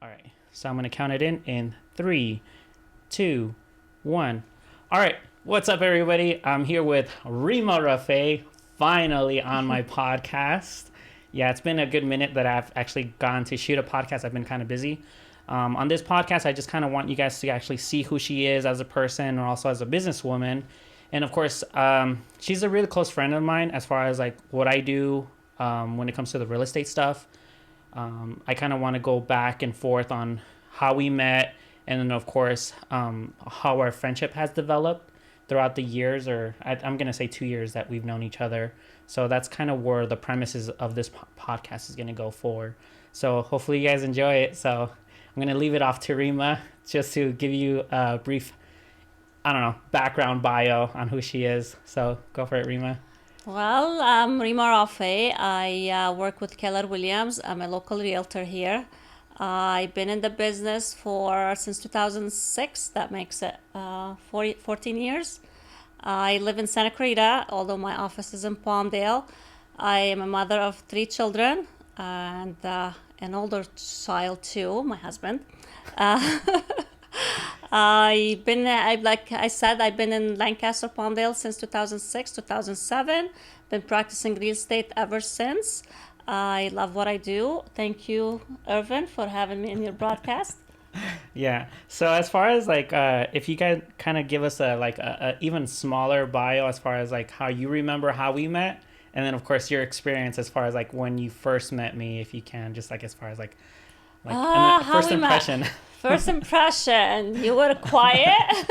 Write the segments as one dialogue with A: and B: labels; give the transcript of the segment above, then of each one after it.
A: All right. So I'm going to count it in 3, 2, 1. All right. What's up, everybody? I'm here with Rima Rafeh, finally on my podcast. Yeah, it's been a good minute that I've actually gone to shoot a podcast. I've been kind of busy. On this podcast, I just kind of want you guys to actually see who she is as a person and also as a businesswoman. And of course, she's a really close friend of mine as far as like what I do when it comes to the real estate stuff. I kind of want to go back and forth on how we met, and then of course how our friendship has developed throughout the years, or I'm going to say 2 years that we've known each other. So that's kind of where the premises of this podcast is going to go for. So hopefully you guys enjoy it. So I'm going to leave it off to Rima just to give you a brief, background bio on who she is. So go for it, Rima.
B: Well, I'm Rima Rafeh. I work with Keller Williams. I'm a local realtor here. I've been in the business since 2006. That makes it 14 years. I live in Santa Clarita, although my office is in Palmdale. I am a mother of 3 children and an older child too, my husband. I've been in Lancaster, Palmdale since 2006, 2007. Been practicing real estate ever since. I love what I do. Thank you, Irvin, for having me in your broadcast.
A: Yeah. So as far as like, if you guys kind of give us a even smaller bio as far as like how you remember how we met, and then of course your experience as far as like when you first met me, if you can, just like as far as like first impression.
B: First impression, you were quiet.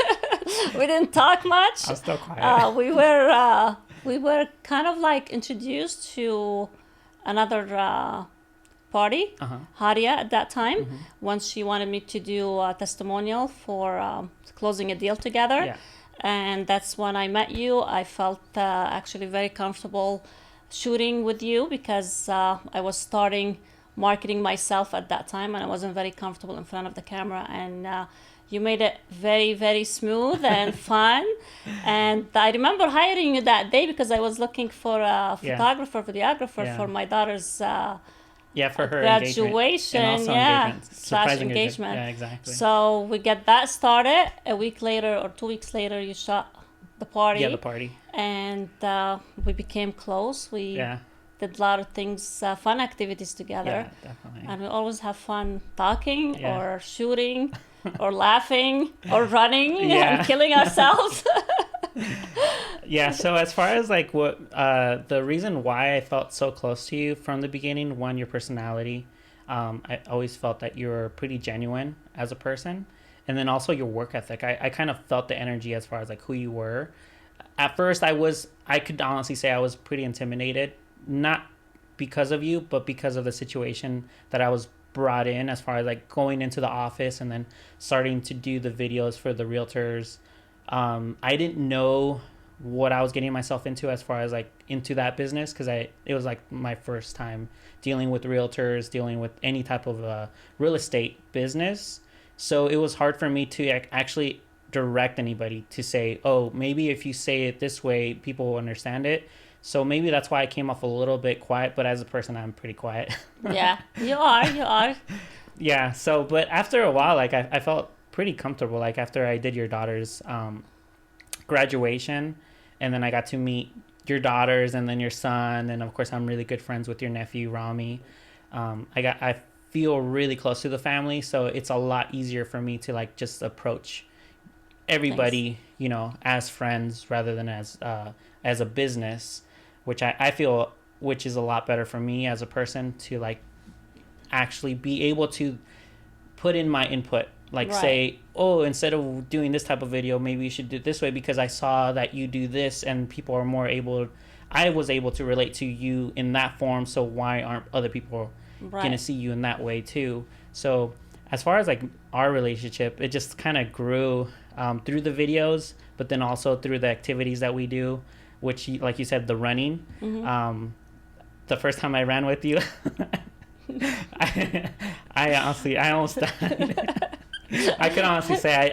B: We didn't talk much.
A: I was still quiet.
B: We were kind of like introduced to another party, Haria at that time.
A: Mm-hmm.
B: Once she wanted me to do a testimonial for closing a deal together.
A: Yeah.
B: And that's when I met you. I felt actually very comfortable shooting with you because I was starting marketing myself at that time and I wasn't very comfortable in front of the camera, and you made it very, very smooth and fun. And I remember hiring you that day because I was looking for a videographer for my daughter's
A: for her
B: graduation,
A: engagement. Yeah, exactly.
B: So we get that started. A week later or 2 weeks later, you shot the party.
A: Yeah, the party.
B: And we became close. We did a lot of things, fun activities together.
A: Yeah, definitely.
B: And we always have fun talking or shooting or laughing or running and killing ourselves.
A: Yeah, so as far as like what the reason why I felt so close to you from the beginning, one, your personality. I always felt that you were pretty genuine as a person, and then also your work ethic. I kind of felt the energy as far as like who you were. At first I could honestly say I was pretty intimidated, not because of you, but because of the situation that I was brought in as far as like going into the office and then starting to do the videos for the realtors. I didn't know what I was getting myself into as far as like into that business, because it was like my first time dealing with realtors, dealing with any type of real estate business. So it was hard for me to actually direct anybody to say, oh, maybe if you say it this way, people will understand it. So maybe that's why I came off a little bit quiet, but as a person, I'm pretty quiet.
B: Yeah, you are.
A: Yeah. So, but after a while, like I felt pretty comfortable. Like after I did your daughter's graduation, and then I got to meet your daughters and then your son, and of course I'm really good friends with your nephew Rami. I feel really close to the family, so it's a lot easier for me to like just approach everybody, as friends rather than as a business, which I feel which is a lot better for me as a person to like actually be able to put in my input, like say, oh, instead of doing this type of video, maybe you should do it this way because I saw that you do this and people are more I was able to relate to you in that form, so why aren't other people gonna see you in that way too? So as far as like our relationship, it just kind of grew through the videos, but then also through the activities that we do, which, like you said, the running. Mm-hmm. The first time I ran with you, I almost died. I can honestly say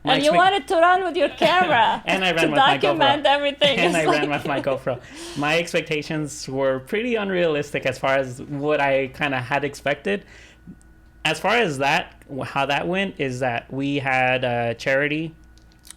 B: you wanted to run with your camera
A: and I ran
B: to
A: with my GoPro.
B: Document everything.
A: And I ran with my GoPro. My expectations were pretty unrealistic as far as what I kind of had expected. as far as that, how that went is that we had a charity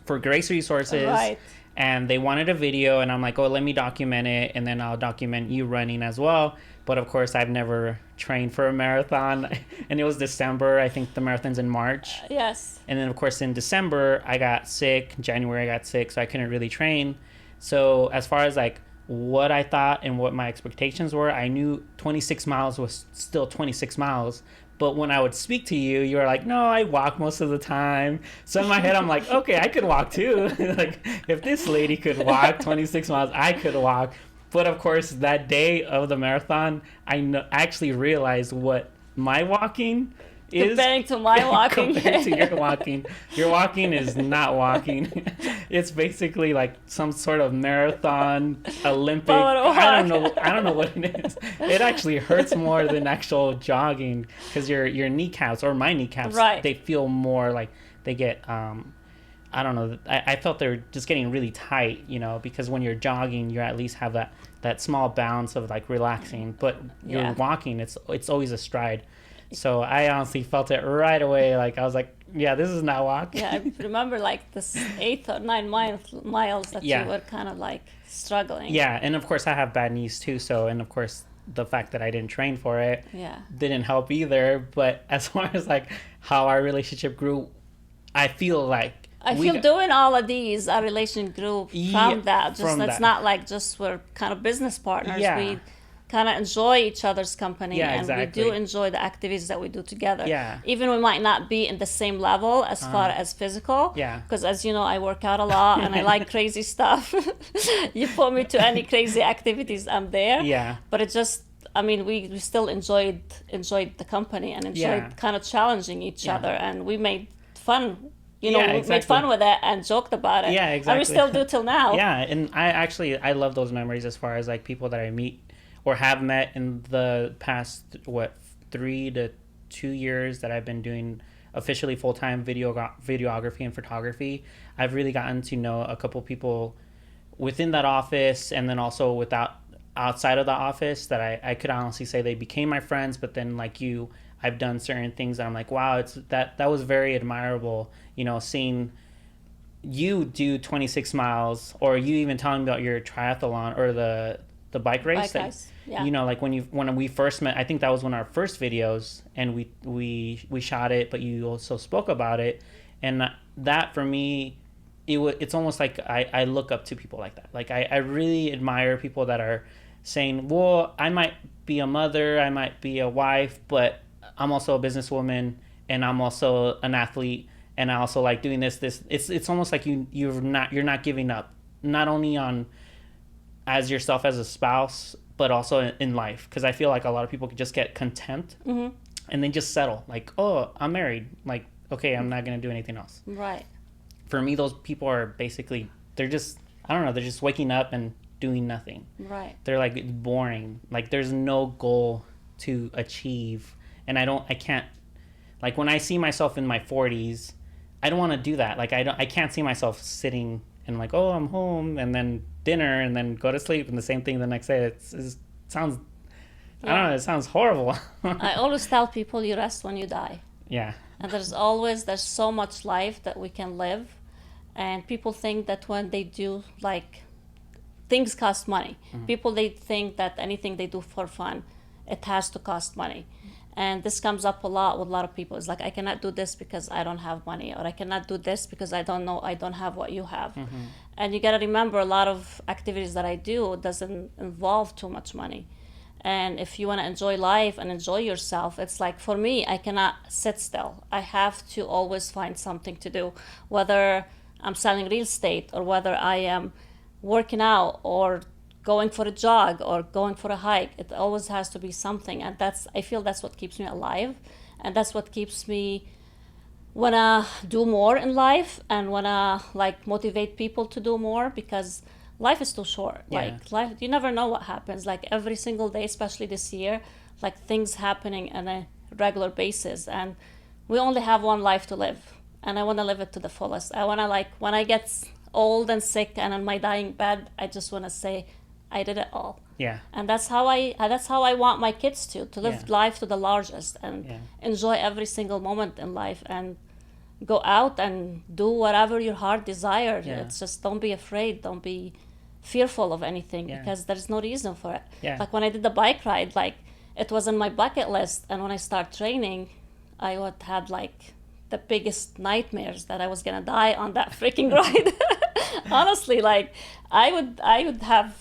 A: for Grace Resources,
B: Right.
A: and they wanted a video, and I'm like, oh, let me document it, and then I'll document you running as well. But of course, I've never trained for a marathon, and it was December. I think the marathon's in March.
B: Yes.
A: And then, of course, in December, I got sick. January, I got sick, so I couldn't really train. So as far as like what I thought and what my expectations were, I knew 26 miles was still 26 miles. But when I would speak to you, you were like, no, I walk most of the time. So in my head, I'm like, okay, I could walk too. Like, if this lady could walk 26 miles, I could walk. But of course, that day of the marathon, actually realized what my walking is
B: Comparing to my walking.
A: compared to your walking. Your walking is not walking. It's basically like some sort of marathon, Olympic. I don't know what it is. It actually hurts more than actual jogging because your kneecaps, or my kneecaps,
B: Right.
A: they feel more like they get I don't know. I felt they were just getting really tight, because when you're jogging, you at least have that small bounce of like relaxing. But you're
B: Yeah.
A: walking, it's always a stride. So I honestly felt it right away. Like I was like, yeah, this is not walking.
B: Yeah, I remember like this 8 or 9 miles that
A: Yeah.
B: you were kind of like struggling.
A: Yeah, and of course I have bad knees too. So, and of course the fact that I didn't train for it
B: Yeah.
A: didn't help either. But as far as like how our relationship grew, I feel like
B: doing all of these, our relation grew
A: Yeah,
B: from that. Just
A: from
B: it's
A: that.
B: not like just we're kind of business partners.
A: Yeah.
B: We kind of enjoy each other's company,
A: Yeah,
B: and
A: exactly.
B: we do enjoy the activities that we do together.
A: Yeah.
B: Even we might not be in the same level as far as physical.
A: Yeah.
B: Because as you know, I work out a lot and I like crazy stuff. You put me to any crazy activities, I'm there.
A: Yeah.
B: But it just, I mean, we still enjoyed the company and enjoyed
A: Yeah.
B: kind of challenging each
A: Yeah.
B: other, and we made fun.
A: Yeah,
B: We made
A: exactly.
B: fun with it and joked about it.
A: Yeah,
B: And we
A: exactly.
B: still do till now.
A: Yeah, and I love those memories as far as like people that I meet or have met in the past 3 to 2 years that I've been doing officially full-time videography and photography. I've really gotten to know a couple people within that office, and then also outside of the office that I could honestly say they became my friends. But then like you, I've done certain things that I'm like, wow, that was very admirable, seeing you do 26 miles, or you even telling me about your triathlon or the bike race.
B: Bike race, yeah.
A: Like when we first met, I think that was one of our first videos, and we shot it, but you also spoke about it, and that for me, it's almost like I look up to people like that. Like I really admire people that are saying, well, I might be a mother, I might be a wife, but I'm also a businesswoman, and I'm also an athlete, and I also like doing this. It's almost like you're not giving up, not only on as yourself as a spouse, but also in life. Because I feel like a lot of people could just get content,
B: Mm-hmm.
A: and then just settle. Like, oh, I'm married. Like, okay, I'm not gonna do anything else.
B: Right.
A: For me, those people are basically, they're just, I don't know, they're just waking up and doing nothing.
B: Right.
A: They're like boring. Like there's no goal to achieve, and I can't. Like when I see myself in my 40s, I don't want to do that. Like I can't see myself sitting and like, oh, I'm home, and then dinner, and then go to sleep, and the same thing the next day. It sounds, I don't know, it sounds horrible.
B: I always tell people you rest when you die.
A: Yeah.
B: And there's so much life that we can live. And people think that when they do, like, things cost money.
A: Mm-hmm.
B: People, they think that anything they do for fun, it has to cost money. And this comes up a lot with a lot of people. It's like, I cannot do this because I don't have money, or I cannot do this because I don't have what you have.
A: Mm-hmm.
B: And you got to remember, a lot of activities that I do doesn't involve too much money. And if you want to enjoy life and enjoy yourself, it's like, for me, I cannot sit still. I have to always find something to do, whether I'm selling real estate, or whether I am working out, or going for a jog, or going for a hike. It always has to be something. And I feel that's what keeps me alive. And that's what keeps me wanna do more in life, and wanna like motivate people to do more, because life is too short.
A: Yeah.
B: Like life, you never know what happens. Like every single day, especially this year, like things happening on a regular basis, and we only have one life to live, and I want to live it to the fullest. I want to, like, when I get old and sick and on my dying bed, I just want to say I did it all.
A: Yeah.
B: And that's how I want my kids to live
A: Yeah.
B: life to the largest and
A: Yeah.
B: enjoy every single moment in life and go out and do whatever your heart desires.
A: Yeah.
B: It's just don't be afraid, don't be fearful of anything,
A: Yeah.
B: because there's no reason for it.
A: Yeah.
B: Like when I did the bike ride, like it was on my bucket list, and when I start training, I would had like the biggest nightmares that I was gonna die on that freaking ride. Honestly, like I would have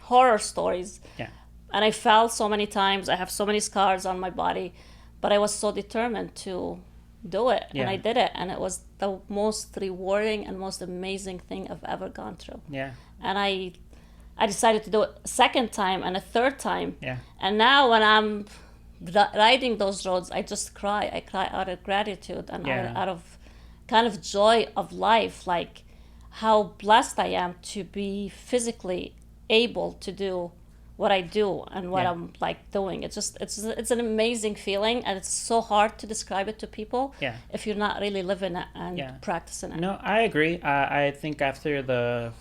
B: horror stories.
A: Yeah.
B: And I fell so many times. I have so many scars on my body, but I was so determined to do it, and
A: Yeah.
B: I did it, and it was the most rewarding and most amazing thing I've ever gone through.
A: Yeah.
B: And I decided to do it a second time and a third time.
A: Yeah.
B: And now when I'm riding those roads, I just cry. I cry out of gratitude and
A: Yeah.
B: out of kind of joy of life, like how blessed I am to be physically able to do what I do and what
A: Yeah.
B: I'm like doing. It's an amazing feeling, and it's so hard to describe it to people
A: Yeah.
B: if you're not really living it and
A: Yeah.
B: practicing it.
A: No, I agree. I think after the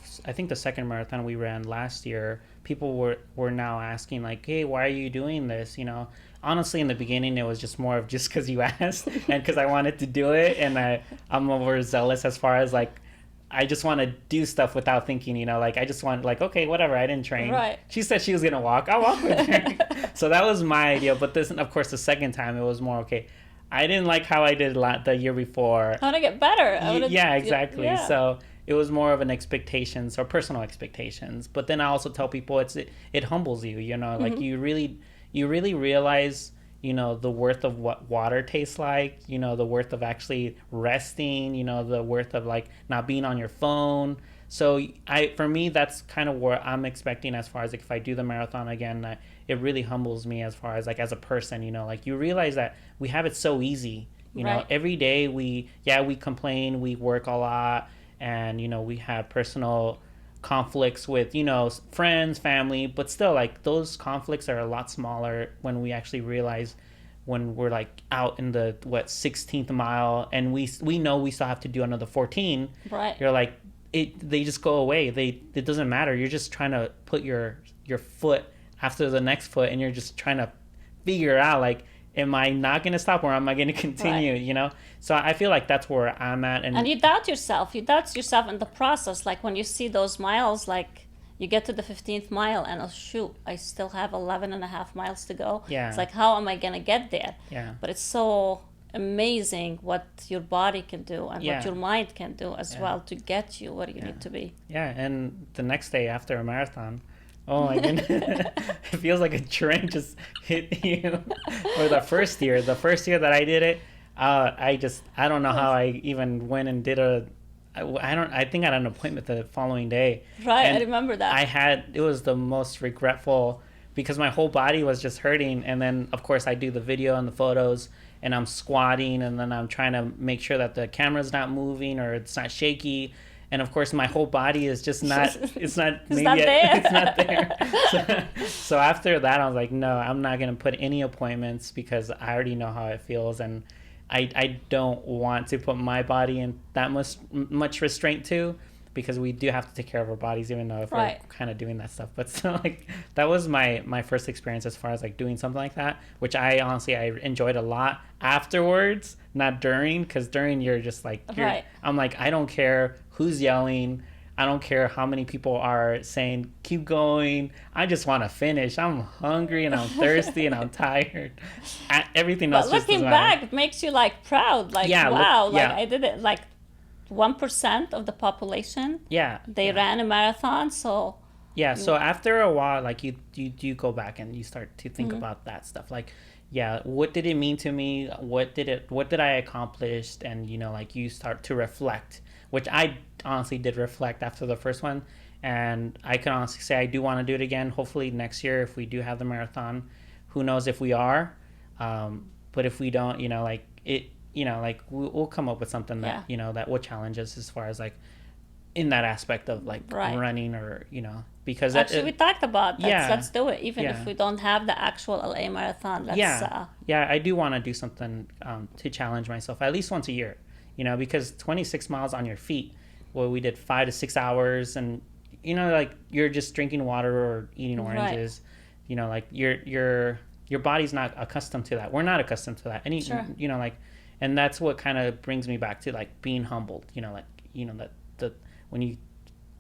A: second marathon we ran last year, people were now asking like, "Hey, why are you doing this?" You know, honestly, in the beginning, it was just more of just because you asked and because I wanted to do it, and I'm overzealous as far as like. I just want to do stuff without thinking, you know, like I just want like, okay, whatever, I didn't train.
B: Right.
A: She said she was going to walk. I'll walk with her. So that was my idea. But this, of course, the second time it was more, okay, I didn't like how I did the year before.
B: I want to get better.
A: Yeah, exactly.
B: Yeah.
A: So it was more of an expectations or personal expectations. But then I also tell people it humbles you, you know, like you really realize, you know, the worth of what water tastes like, you know, the worth of actually resting, you know, the worth of like not being on your phone. So for me, that's kind of what I'm expecting as far as like if I do the marathon again, it really humbles me as far as like as a person, you know, like you realize that we have it so easy, you know,
B: Right.
A: every day we complain, we work a lot, and, you know, we have personal conflicts with, you know, friends, family, but still like those conflicts are a lot smaller when we actually realize when we're like out in the 16th mile and we know we still have to do another 14.
B: Right.
A: You're like they just go away. It doesn't matter. You're just trying to put your foot after the next foot, and you're just trying to figure out like, am I not going to stop or am I going to continue,
B: Right.
A: you know? So I feel like that's where I'm at.
B: And you doubt yourself. You doubt yourself in the process. Like when you see those miles, like you get to the 15th mile and oh shoot, I still have 11 and a half miles to go.
A: Yeah.
B: It's like, how am I going to get there?
A: Yeah.
B: But it's so amazing what your body can do and
A: Yeah.
B: what your mind can do as
A: Yeah.
B: well to get you where you
A: Yeah.
B: need to be.
A: Yeah, and the next day after a marathon, oh my goodness, it feels like a train just hit you. Or the first year that I did it, I don't know how I even went and did I think I had an appointment the following day.
B: Right,
A: And
B: I remember that.
A: it was the most regretful because my whole body was just hurting. And then of course I do the video and the photos and I'm squatting and then I'm trying to make sure that the camera's not moving or it's not shaky. And of course, my whole body is just not. It's not.
B: It's not there.
A: It's not there. So after that, I was like, no, I'm not gonna put any appointments because I already know how it feels, and I don't want to put my body in that much restraint too, because we do have to take care of our bodies, even though if
B: Right.
A: we're kind of doing that stuff. But still, like that was my first experience as far as like doing something like that, which I enjoyed a lot afterwards, not during, because during you're just like,
B: Right.
A: I'm like, I don't care who's yelling. I don't care how many people are saying, keep going. I just want to finish. I'm hungry and I'm thirsty and I'm tired. Everything else
B: But
A: just
B: looking
A: doesn't
B: back,
A: matter.
B: it makes you like proud. Like,
A: Yeah,
B: wow,
A: yeah.
B: like I did it. Like 1% of the population,
A: Yeah.
B: they
A: yeah.
B: rid a marathon. So
A: Yeah, so after a while, like you go back and you start to
B: Mm-hmm.
A: think about that stuff. Like, yeah, what did it mean to me? What did I accomplish? And you know, like you start to reflect, which I honestly did reflect after the first one. And I can honestly say I do want to do it again. Hopefully next year, if we do have the marathon, who knows if we are. But if we don't, you know, like it, you know, like we'll come up with something that,
B: Yeah.
A: you know, that will challenge us as far as like in that aspect of like
B: Right.
A: running or, you know, because
B: actually, we talked about that.
A: yeah.
B: Let's do it, even
A: Yeah.
B: if we don't have the actual LA marathon. Let's,
A: yeah, I do want to do something to challenge myself at least once a year, you know, because 26 miles on your feet, well, we did 5 to 6 hours, and like you're just drinking water or eating oranges, like your body's not accustomed to that. We're not accustomed to that.
B: Sure.
A: Like, and that's what kind of brings me back to like being humbled, like, that the when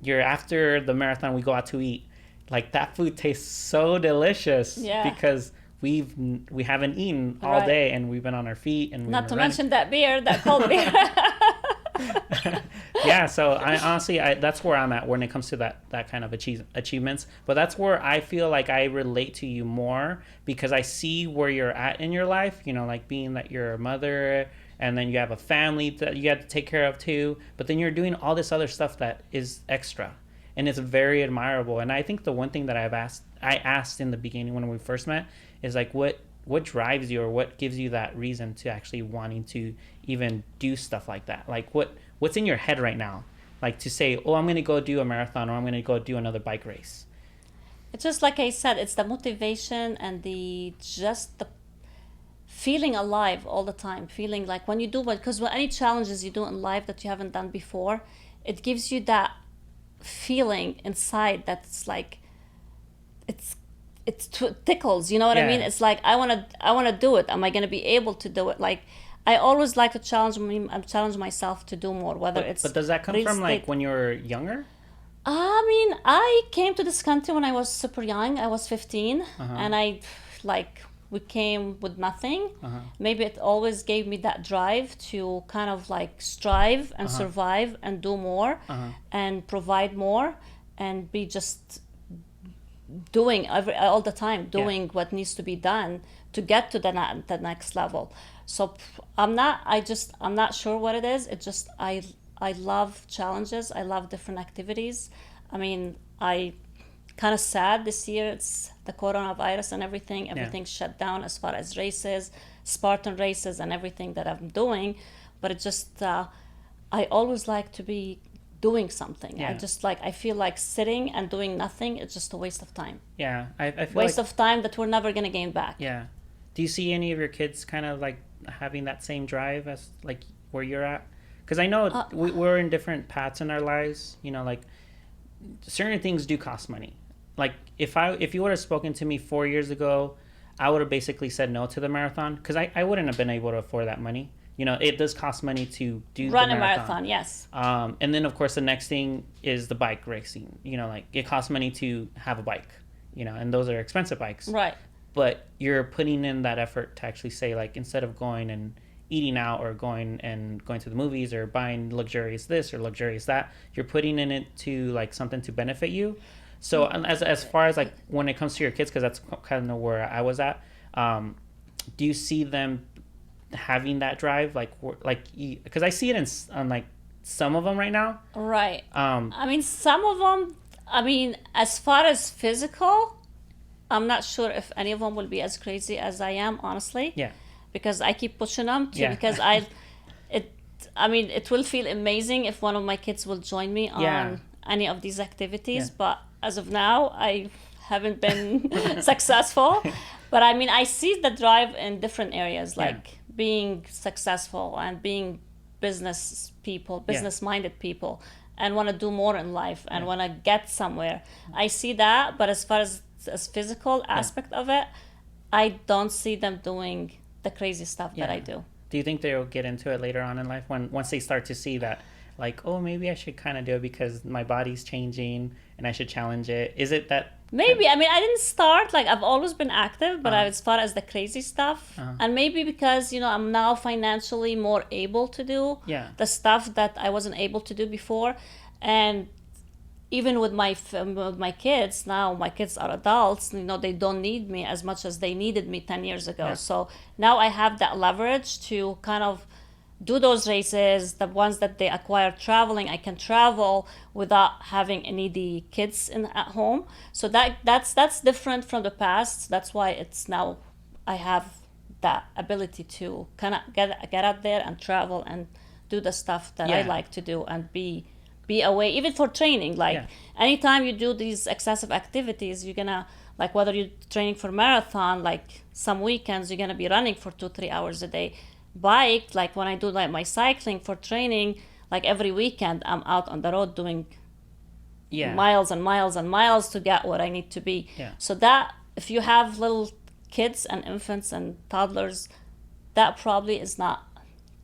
A: you're after the marathon, we go out to eat, like that food tastes so delicious because we haven't eaten all day and we've been on our feet and
B: not to mention that beer, that cold beer.
A: Yeah, so I honestly, that's where I'm at when it comes to that kind of achievements. But that's where I feel like I relate to you more because I see where you're at in your life, like being that you're a mother and then you have a family that you have to take care of too. But then you're doing all this other stuff that is extra. And it's very admirable. And I think the one thing that I asked in the beginning when we first met is like, what drives you or what gives you that reason to actually wanting to even do stuff like that? Like what's in your head right now? Like to say, oh, I'm going to go do a marathon or I'm going to go do another bike race.
B: It's just like I said, it's the motivation and the feeling alive all the time. Feeling like when you do because any challenges you do in life that you haven't done before, it gives you that feeling inside that's like it tickles, you know what I mean? It's like I want to do it. Am I going to be able to do it? Like I always like to challenge myself to do more, but
A: does that come from like when you were younger?
B: I mean, I came to this country when I was super young. I was 15 and we came with nothing. Maybe it always gave me that drive to kind of like strive and survive and do more and provide more and be just doing all the time, doing what needs to be done to get to the next level. So I'm not sure what it is. It's just I love challenges. I love different activities. I mean, I kind of sad this year. It's the coronavirus and everything. Everything's shut down as far as races, Spartan races and everything that I'm doing. But it just, I always like to be doing something. I feel like sitting and doing nothing, it's just a waste of time.
A: Yeah, I feel
B: waste of time that we're never going to gain back.
A: Yeah. Do you see any of your kids kind of like having that same drive as like where you're at? Because I know we're in different paths in our lives. Like certain things do cost money. Like if you would have spoken to me 4 years ago, I would have basically said no to the marathon because I wouldn't have been able to afford that money. It does cost money to run
B: a marathon. Yes.
A: And then of course the next thing is the bike racing. Like it costs money to have a bike. And those are expensive bikes.
B: Right.
A: But you're putting in that effort to actually say like instead of going and eating out or going to the movies or buying luxurious this or luxurious that, you're putting in it to like something to benefit you. So as far as like when it comes to your kids, because that's kind of where I was at, do you see them having that drive because I see it on like some of them right now?
B: Right. I mean, some of them. I mean, as far as physical, I'm not sure if any of them will be as crazy as I am, honestly.
A: Yeah.
B: Because I keep pushing them to because it will feel amazing if one of my kids will join me on any of these activities. But as of now, I haven't been successful. But I mean, I see the drive in different areas, like being successful and being business-minded people and want to do more in life and want to get somewhere. I see that, but as far as physical aspect of it, I don't see them doing the crazy stuff that I do.
A: Do you think they'll get into it later on in life once they start to see that, like, oh, maybe I should kind of do it because my body's changing and I should challenge it? Is it that?
B: Maybe. I mean, I didn't start, like, I've always been active, but as far as the crazy stuff, and maybe because, I'm now financially more able to do the stuff that I wasn't able to do before. And even with my kids, now my kids are adults, they don't need me as much as they needed me 10 years ago. So now I have that leverage to kind of do those races, the ones that they acquire traveling. I can travel without having any kids at home. So that's different from the past. That's why it's now I have that ability to kind of get out there and travel and do the stuff that I like to do and be away, even for training. Like anytime you do these excessive activities, you're gonna, like, whether you're training for marathon, like some weekends you're gonna be running for 2-3 hours a day. Bike, like when I do like my cycling for training, like every weekend I'm out on the road doing
A: Yeah.
B: miles and miles and miles to get where I need to be.
A: Yeah.
B: So that if you have little kids and infants and toddlers, that probably is not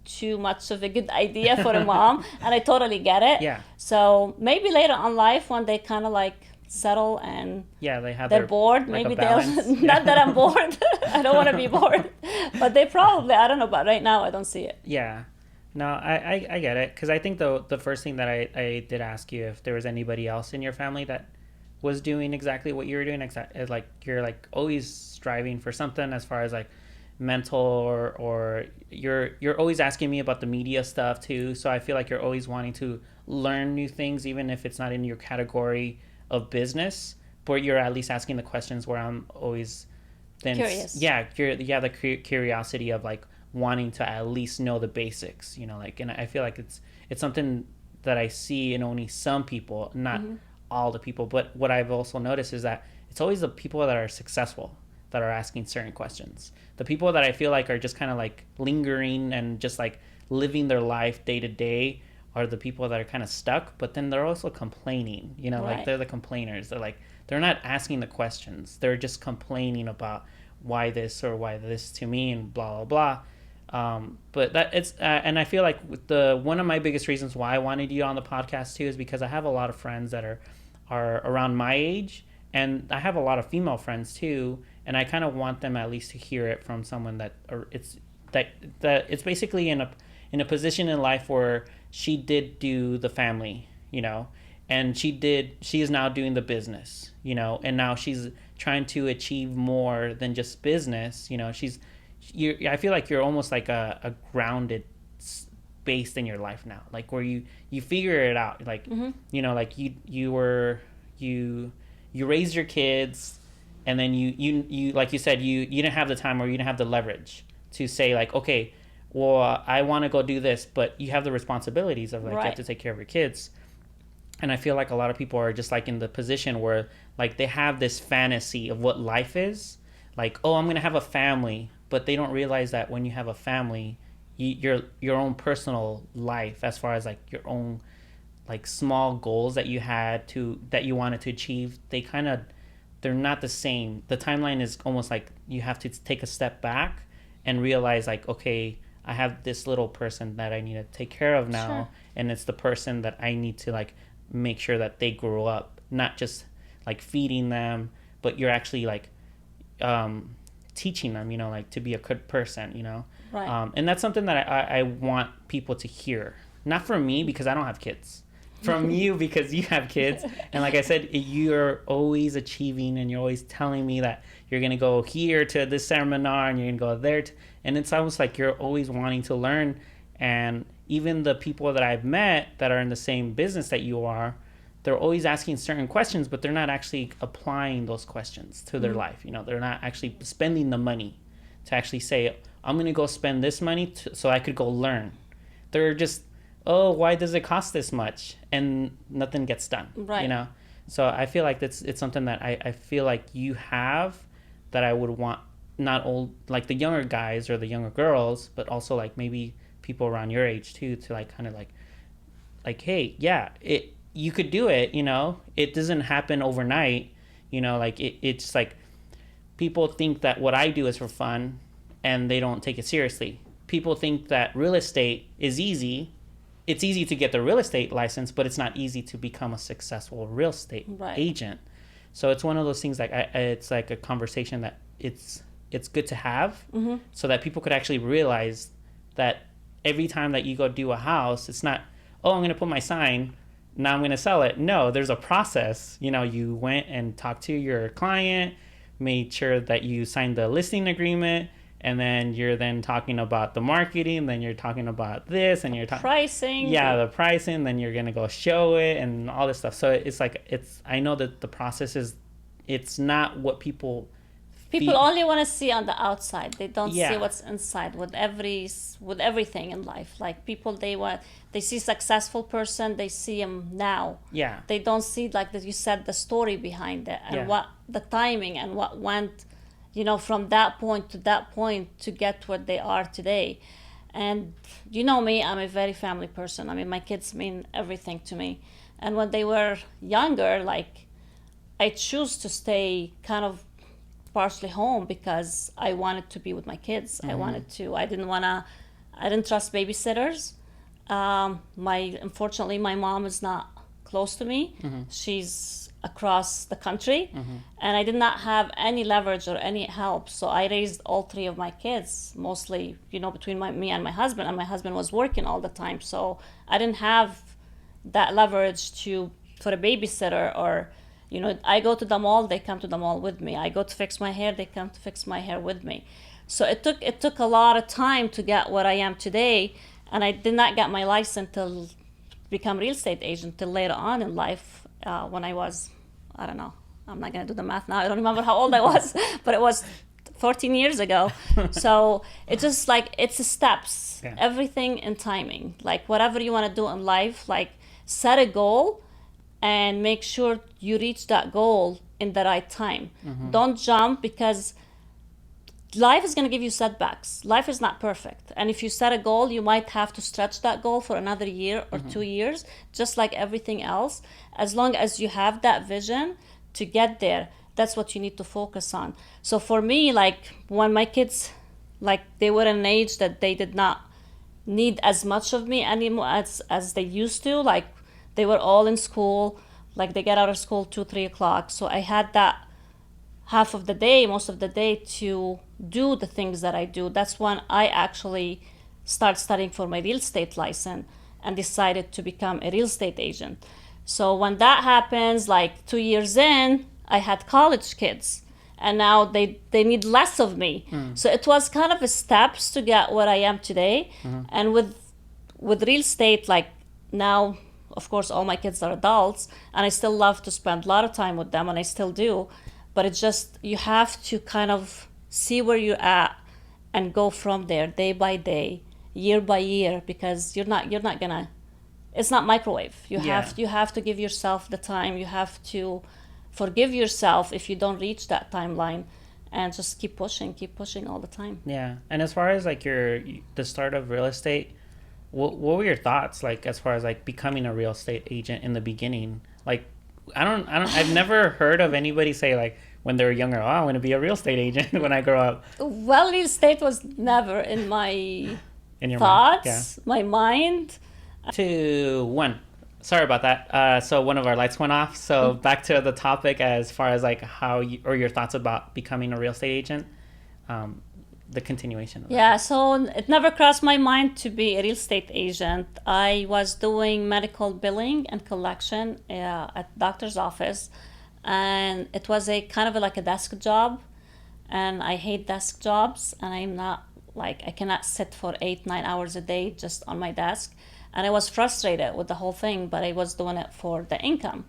B: too much of a good idea for a mom, and I totally get it.
A: Yeah.
B: So maybe later on life when they kind of like settle and
A: Yeah, they have
B: they're bored,
A: like,
B: maybe
A: a
B: they'll
A: balance.
B: not that I'm bored. I don't want to be bored, but they probably, I don't know, but right now I don't see it.
A: Yeah. No, I get it. Because I think the first thing that I did ask you if there was anybody else in your family that was doing exactly what you were doing. Like you're like always striving for something as far as like mental or you're always asking me about the media stuff too. So I feel like you're always wanting to learn new things, even if it's not in your category of business. But you're at least asking the questions where I'm always then
B: Curious.
A: Yeah, the curiosity of like wanting to at least know the basics, you know, like, and I feel like it's something that I see in only some people, not all the people. But what I've also noticed is that it's always the people that are successful that are asking certain questions. The people that I feel like are just kind of like lingering and just like living their life day to day are the people that are kind of stuck, but then they're also complaining, you know,
B: Right.
A: like they're the complainers. They're like, they're not asking the questions. They're just complaining about why this or why this to me and blah, blah, blah. But that it's and I feel like with the one of my biggest reasons why I wanted you on the podcast too is because I have a lot of friends that are around my age, and I have a lot of female friends too, and I kind of want them at least to hear it from someone that or it's that it's basically in a position in life where she did do the family, you know, and she is now doing the business, you know, and now she's trying to achieve more than just business, you know. I feel like you're almost like a grounded based in your life now, like where you figure it out, like you know, like you raised your kids, and then you like you said you didn't have the time or you didn't have the leverage to say like, okay, well, I want to go do this, but you have the responsibilities of like you have to take care of your kids. And I feel like a lot of people are just like in the position where like they have this fantasy of what life is, like, oh, I'm gonna have a family, but they don't realize that when you have a family, your own personal life, as far as like your own like small goals that you wanted to achieve, they're not the same. The timeline is almost like you have to take a step back and realize like, okay, I have this little person that I need to take care of now.
B: Sure.
A: And it's the person that I need to like make sure that they grow up, not just like feeding them, but you're actually like teaching them, you know, like to be a good person, you know.
B: Right.
A: And that's something that I want people to hear, not from me because I don't have kids, from you because you have kids. And like I said, you're always achieving, and you're always telling me that you're going to go here to this seminar and you're going to go there and it's almost like you're always wanting to learn. And even the people that I've met that are in the same business that you are, they're always asking certain questions, but they're not actually applying those questions to their life. You know, they're not actually spending the money to actually say, I'm going to go spend this money so I could go learn. They're just, oh, why does it cost this much? And nothing gets done,
B: Right.
A: you know? So I feel like it's something that I feel like you have that I would want, not old, like the younger guys or the younger girls, but also like maybe people around your age too, to like kind of like, hey, yeah, you could do it, you know. It doesn't happen overnight, you know. Like it's like people think that what I do is for fun, and they don't take it seriously. People think that real estate is easy. It's easy to get the real estate license, but it's not easy to become a successful real estate agent. So it's one of those things like it's like a conversation that it's good to have, so that people could actually realize that every time that you go do a house, it's not, oh, I'm going to put my sign, now I'm going to sell it. No, there's a process. You know, you went and talked to your client, made sure that you signed the listing agreement, and then you're then talking about the marketing, then you're talking about this, and you're talking
B: pricing.
A: Yeah, the pricing, then you're going to go show it and all this stuff. So it's like, I know that the process is, it's not what people
B: only want to see on the outside. They don't
A: Yeah.
B: see what's inside with everything in life. Like people, they see successful person, they see him now.
A: Yeah.
B: They don't see, like that you said, the story behind it and
A: Yeah.
B: what the timing and what went, you know, from that point to get where they are today. And you know me, I'm a very family person. I mean, my kids mean everything to me. And when they were younger, like, I choose to stay kind of partially home because I wanted to be with my kids. I didn't trust babysitters. Unfortunately, my mom is not close to me. She's across the country, and I did not have any leverage or any help. So I raised all three of my kids, mostly, between me and my husband was working all the time. So I didn't have that leverage for a babysitter, or I go to the mall, they come to the mall with me. I go to fix my hair, they come to fix my hair with me. So it took a lot of time to get what I am today, and I did not get my license to become real estate agent till later on in life, when I was, I don't know, I'm not gonna do the math now, I don't remember how old I was, but it was 14 years ago. So it's just like, it's the steps, everything in timing. Like, whatever you want to do in life, like, set a goal and make sure you reach that goal in the right time. Don't jump, because life is going to give you setbacks. Life is not perfect. And if you set a goal, you might have to stretch that goal for another year or 2 years, just like everything else. As long as you have that vision to get there, that's what you need to focus on. So for me, like, when my kids, like, they were in an age that they did not need as much of me anymore as they used to. Like, they were all in school, like, they get out of school 2-3 o'clock. So I had that half of the day, most of the day, to do the things that I do. That's when I actually started studying for my real estate license and decided to become a real estate agent. So when that happens, like 2 years in, I had college kids, and now they need less of me. So it was kind of a steps to get what I am today. And with real estate, like, now, of course, all my kids are adults, and I still love to spend a lot of time with them, and I still do. But it's just, you have to kind of see where you're at and go from there, day by day, year by year, because you're not gonna, it's not microwave. You have to give yourself the time. You have to forgive yourself if you don't reach that timeline, and just keep pushing all the time.
A: Yeah. And as far as, like, the start of real estate, what were your thoughts, like, as far as, like, becoming a real estate agent in the beginning? Like, I've never heard of anybody say, like, when they were younger, oh, I want to be a real estate agent when I grow up.
B: Well, real estate was never in my
A: Your
B: thoughts, my mind.
A: 2, 1. Sorry about that. So one of our lights went off. So back to the topic, as far as, like, or your thoughts about becoming a real estate agent, the continuation of that.
B: Yeah, so it never crossed my mind to be a real estate agent. I was doing medical billing and collection at doctor's office, and it was a kind of like a desk job, and I hate desk jobs, and I'm not, like, I cannot sit for 8-9 hours a day just on my desk, and I was frustrated with the whole thing, but I was doing it for the income.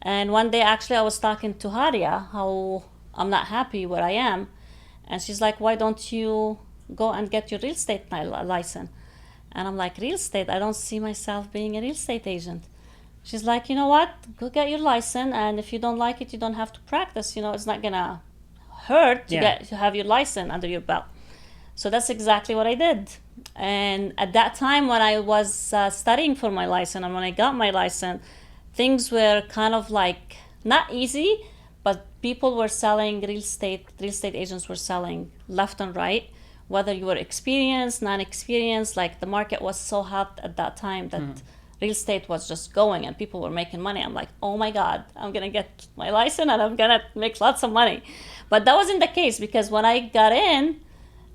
B: And one day, actually, I was talking to Haria how I'm not happy where I am, and she's like, why don't you go and get your real estate license? And I'm like, real estate? I don't see myself being a real estate agent. She's like, you know what? Go get your license, and if you don't like it, you don't have to practice. It's not gonna hurt to have your license under your belt. So that's exactly what I did. And at that time, when I was studying for my license, and when I got my license, things were kind of like not easy, but people were selling real estate agents were selling left and right, whether you were experienced, non-experienced. Like, the market was so hot at that time that real estate was just going and people were making money. I'm like, oh my God, I'm gonna get my license and I'm gonna make lots of money. But that wasn't the case, because when I got in,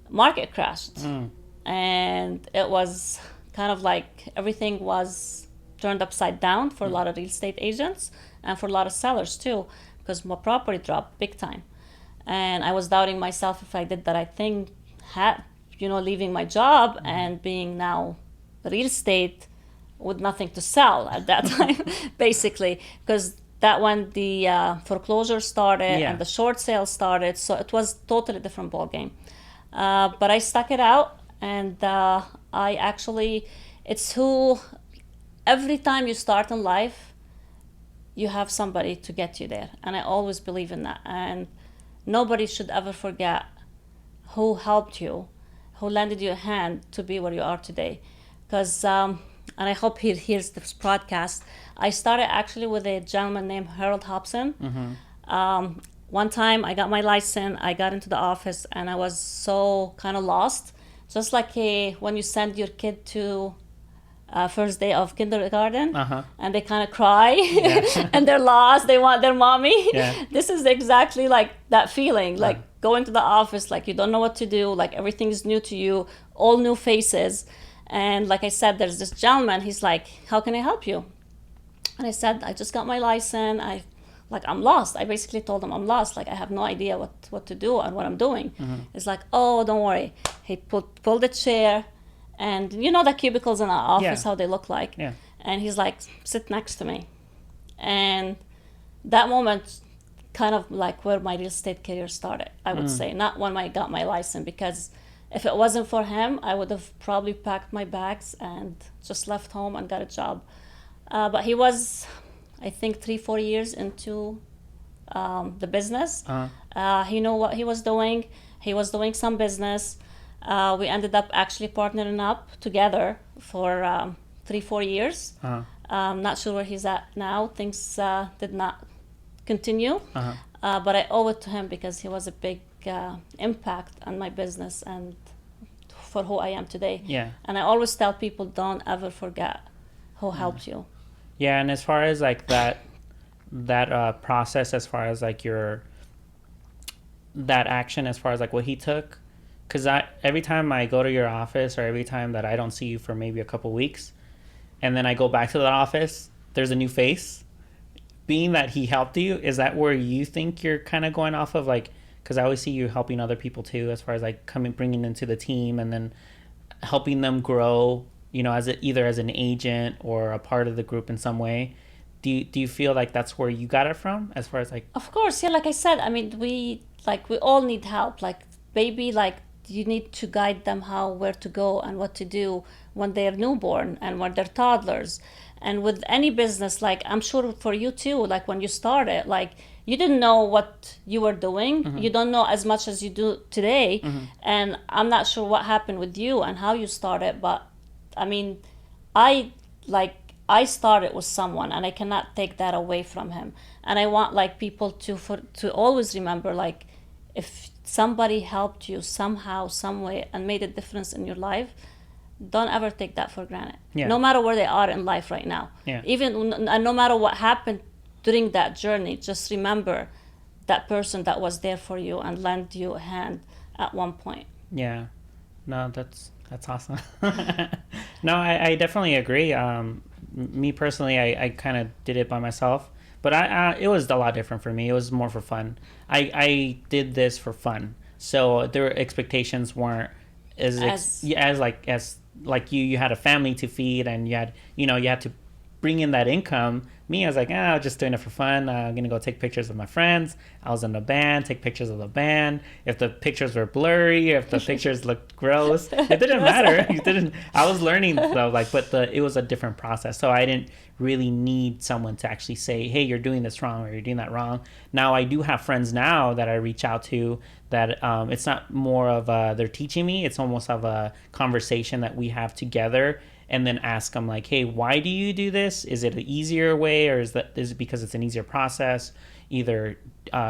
B: market crashed. And it was kind of like everything was turned upside down for a lot of real estate agents and for a lot of sellers too, because my property dropped big time. And I was doubting myself if I did the right thing, leaving my job and being now real estate with nothing to sell at that time, basically, because that when the foreclosure started and the short sale started, so it was totally different ball game. But I stuck it out, and I actually, every time you start in life, you have somebody to get you there, and I always believe in that. And nobody should ever forget who helped you, who lended you a hand to be where you are today. Because and I hope he hears this podcast. I started actually with a gentleman named Harold Hobson. One time I got my license, I got into the office, and I was so kind of lost. Just like when you send your kid to first day of kindergarten, and they kind of cry and they're lost, they want their mommy. This is exactly like that feeling, like going to the office, like you don't know what to do, like everything is new to you, all new faces. And like I said, there's this gentleman, he's like, how can I help you? And I said, I just got my license, I'm lost. I basically told him I'm lost, like I have no idea what to do and what I'm doing. It's like, oh, don't worry. He pulled the chair, and you know the cubicles in our office, how they look like. And he's like, sit next to me. And that moment kind of like where my real estate career started, I would say. Not when I got my license, because if it wasn't for him, I would have probably packed my bags and just left home and got a job. But he was, I think, 3-4 years into the business. He knew what he was doing. He was doing some business. We ended up actually partnering up together for 3-4 years. Not sure where he's at now. Things did not continue. But I owe it to him because he was a big impact on my business and for who I am today. And I always tell people, don't ever forget who helped you.
A: Yeah, and as far as like that process, as far as like that action, as far as like what he took, because every time I go to your office, or every time that I don't see you for maybe a couple weeks, and then I go back to the office, there's a new face. Being that he helped you, is that where you think you're kind of going off of, like, because I always see you helping other people too, as far as like bringing into the team and then helping them grow, you know, either as an agent or a part of the group in some way. Do you feel like that's where you got it from, as far as like?
B: Of course, yeah. Like I said, I mean, we all need help. Like baby, like you need to guide them where to go and what to do when they're newborn and when they're toddlers. And with any business, like I'm sure for you too, like when you started, like you didn't know what you were doing. You don't know as much as you do today. And I'm not sure what happened with you and how you started, but I mean, I started with someone, and I cannot take that away from him. And I want like people to always remember, like if somebody helped you somehow, some way, and made a difference in your life, don't ever take that for granted. No matter where they are in life right now. Even and no matter what happened during that journey, just remember that person that was there for you and lent you a hand at one point.
A: Yeah. No, that's awesome. No, I definitely agree. Me personally, I kind of did it by myself, but it was a lot different for me. It was more for fun. I did this for fun, so their expectations weren't as like you had a family to feed, and you had to bring in that income. Me, I was like, I was just doing it for fun. I'm gonna go take pictures of my friends. I was in the band, take pictures of the band. If the pictures were blurry, if the pictures looked gross, it didn't matter. I was learning though, but it was a different process. So I didn't really need someone to actually say, hey, you're doing this wrong or you're doing that wrong. Now I do have friends now that I reach out to that it's not more of they're teaching me. It's almost of a conversation that we have together. And then ask them like, hey, why do you do this? Is it an easier way, or is it because it's an easier process, either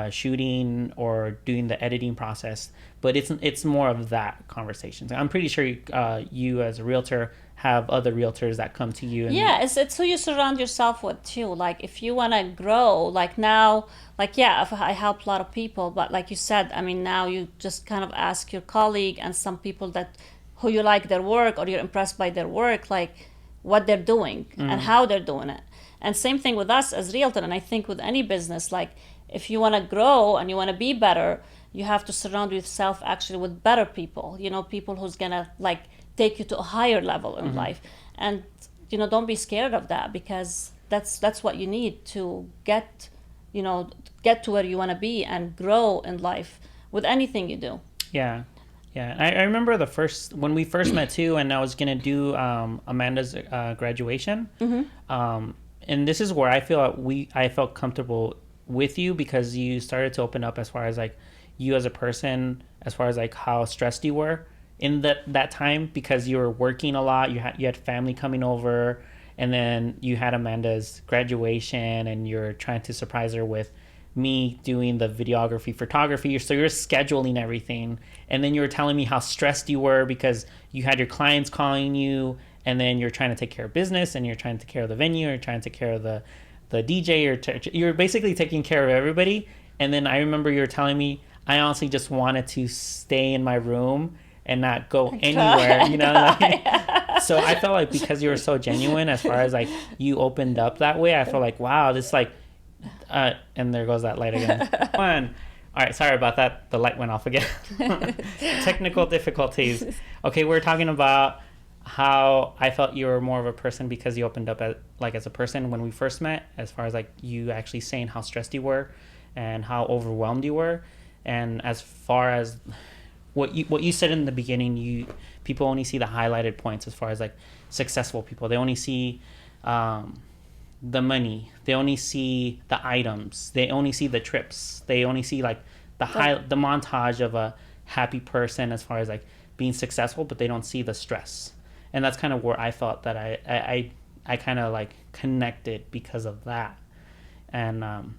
A: shooting or doing the editing process? But it's more of that conversation. I'm pretty sure you as a realtor have other realtors that come to you.
B: It's who you surround yourself with too. Like if you want to grow, like now, like I help a lot of people, but like you said, I mean, now you just kind of ask your colleague and some people who you like their work, or you're impressed by their work, like what they're doing and how they're doing it. And same thing with us as realtor. And I think with any business, like if you want to grow and you want to be better, you have to surround yourself actually with better people, people who's gonna like take you to a higher level in life. And don't be scared of that, because that's what you need to get to where you want to be and grow in life with anything you do.
A: Yeah, I remember when we first met too, and I was gonna do Amanda's graduation. And this is where I felt comfortable with you, because you started to open up as far as like you as a person, as far as like how stressed you were, in that time because you were working a lot. You had family coming over, and then you had Amanda's graduation, and you're trying to surprise her with me doing the videography, photography. So you're scheduling everything, and then you were telling me how stressed you were because you had your clients calling you, and then you're trying to take care of business, and you're trying to take care of the venue, you're trying to take care of the DJ, you're basically taking care of everybody. And then I remember you were telling me I honestly just wanted to stay in my room and not go anywhere, you know. Like, so I felt like because you were so genuine as far as like you opened up that way, I felt like, wow, this like, and there goes that light again. One. All right, sorry about that. The light went off again. Technical difficulties. Okay, we're talking about how I felt you were more of a person because you opened up as a person when we first met, as far as like you actually saying how stressed you were and how overwhelmed you were. And as far as what you said in the beginning, people only see the highlighted points as far as like successful people. They only see the money. They only see the items. They only see the trips. They only see like the montage of a happy person as far as like being successful, but they don't see the stress. And that's kind of where I felt that I kind of like connected because of that. And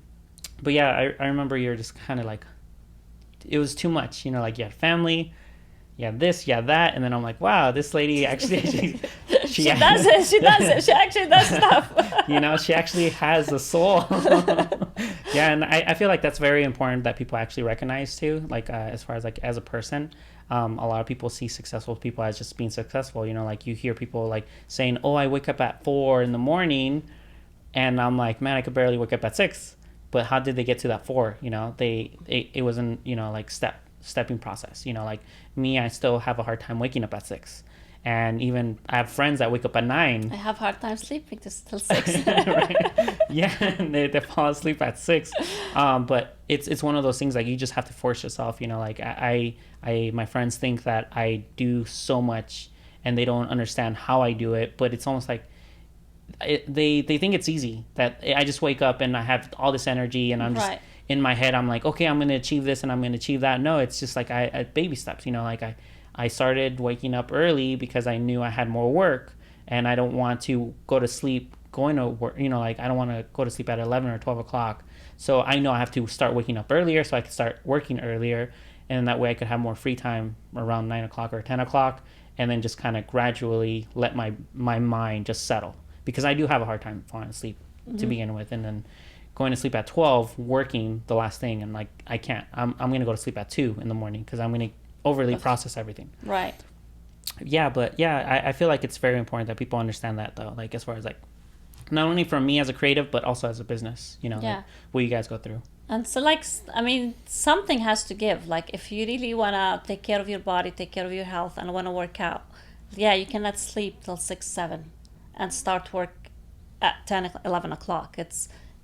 A: but yeah, I remember you're just kind of like, it was too much, you know, like you had family, you had this, you had that, and then I'm like, wow, this lady actually she does it. She actually does stuff. You know, she actually has a soul. Yeah, and I feel like that's very important that people actually recognize too. Like as far as like as a person, a lot of people see successful people as just being successful. You know, like you hear people like saying, "Oh, I wake up at 4 a.m," and I'm like, man, I could barely wake up at 6. But how did they get to that 4? You know, it wasn't, you know, like stepping process. You know, like me, I still have a hard time waking up at 6. And even I have friends that wake up at 9.
B: I have a hard time sleeping till 6.
A: Right? Yeah, and they fall asleep at 6. But it's one of those things like you just have to force yourself. You know, like my friends think that I do so much and they don't understand how I do it. But it's almost like they think it's easy, that I just wake up and I have all this energy and I'm just in my head. I'm like, okay, I'm going to achieve this and I'm going to achieve that. No, it's just like I baby steps. You know, like I started waking up early because I knew I had more work and I don't want to go to sleep going to work. You know, like I don't want to go to sleep at 11 or 12 o'clock. So I know I have to start waking up earlier so I can start working earlier. And that way I could have more free time around 9 o'clock or 10 o'clock and then just kind of gradually let my mind just settle. Because I do have a hard time falling asleep to begin with. And then going to sleep at 12, working the last thing. And like, I can't. I'm going to go to sleep at 2 in the morning because I'm going to overly process everything.
B: Right.
A: Yeah, but yeah, I feel like it's very important that people understand that though. Like as far as like, not only from me as a creative, but also as a business, you know, like what you guys go through.
B: And so like, I mean, something has to give. Like if you really want to take care of your body, take care of your health and want to work out, yeah, you cannot sleep till 6, 7. And start work at 10, 11 o'clock.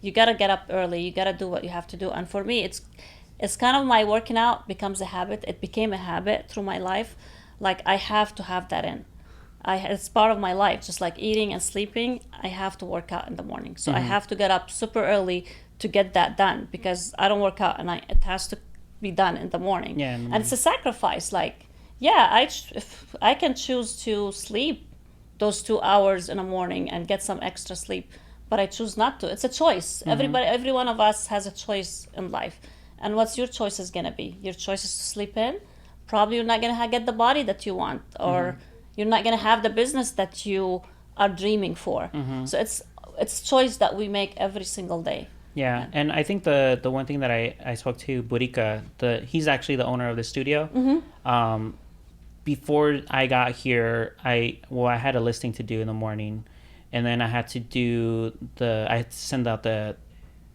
B: You got to get up early. You got to do what you have to do. And for me, it's kind of my working out becomes a habit. It became a habit through my life. Like I have to have that in. It's part of my life. Just like eating and sleeping, I have to work out in the morning. So I have to get up super early to get that done because I don't work out and it has to be done in the morning.
A: Yeah,
B: and it's a sacrifice. Like, yeah, if I can choose to sleep those 2 hours in the morning and get some extra sleep, but I choose not to. It's a choice. Every one of us has a choice in life. And what's your choice is going to be? Your choice is to sleep in. Probably you're not going to get the body that you want, or you're not going to have the business that you are dreaming for. So it's choice that we make every single day.
A: Yeah, and I think the one thing that I spoke to Burika, he's actually the owner of the studio. Before I got here, I had a listing to do in the morning, and then I had to send out the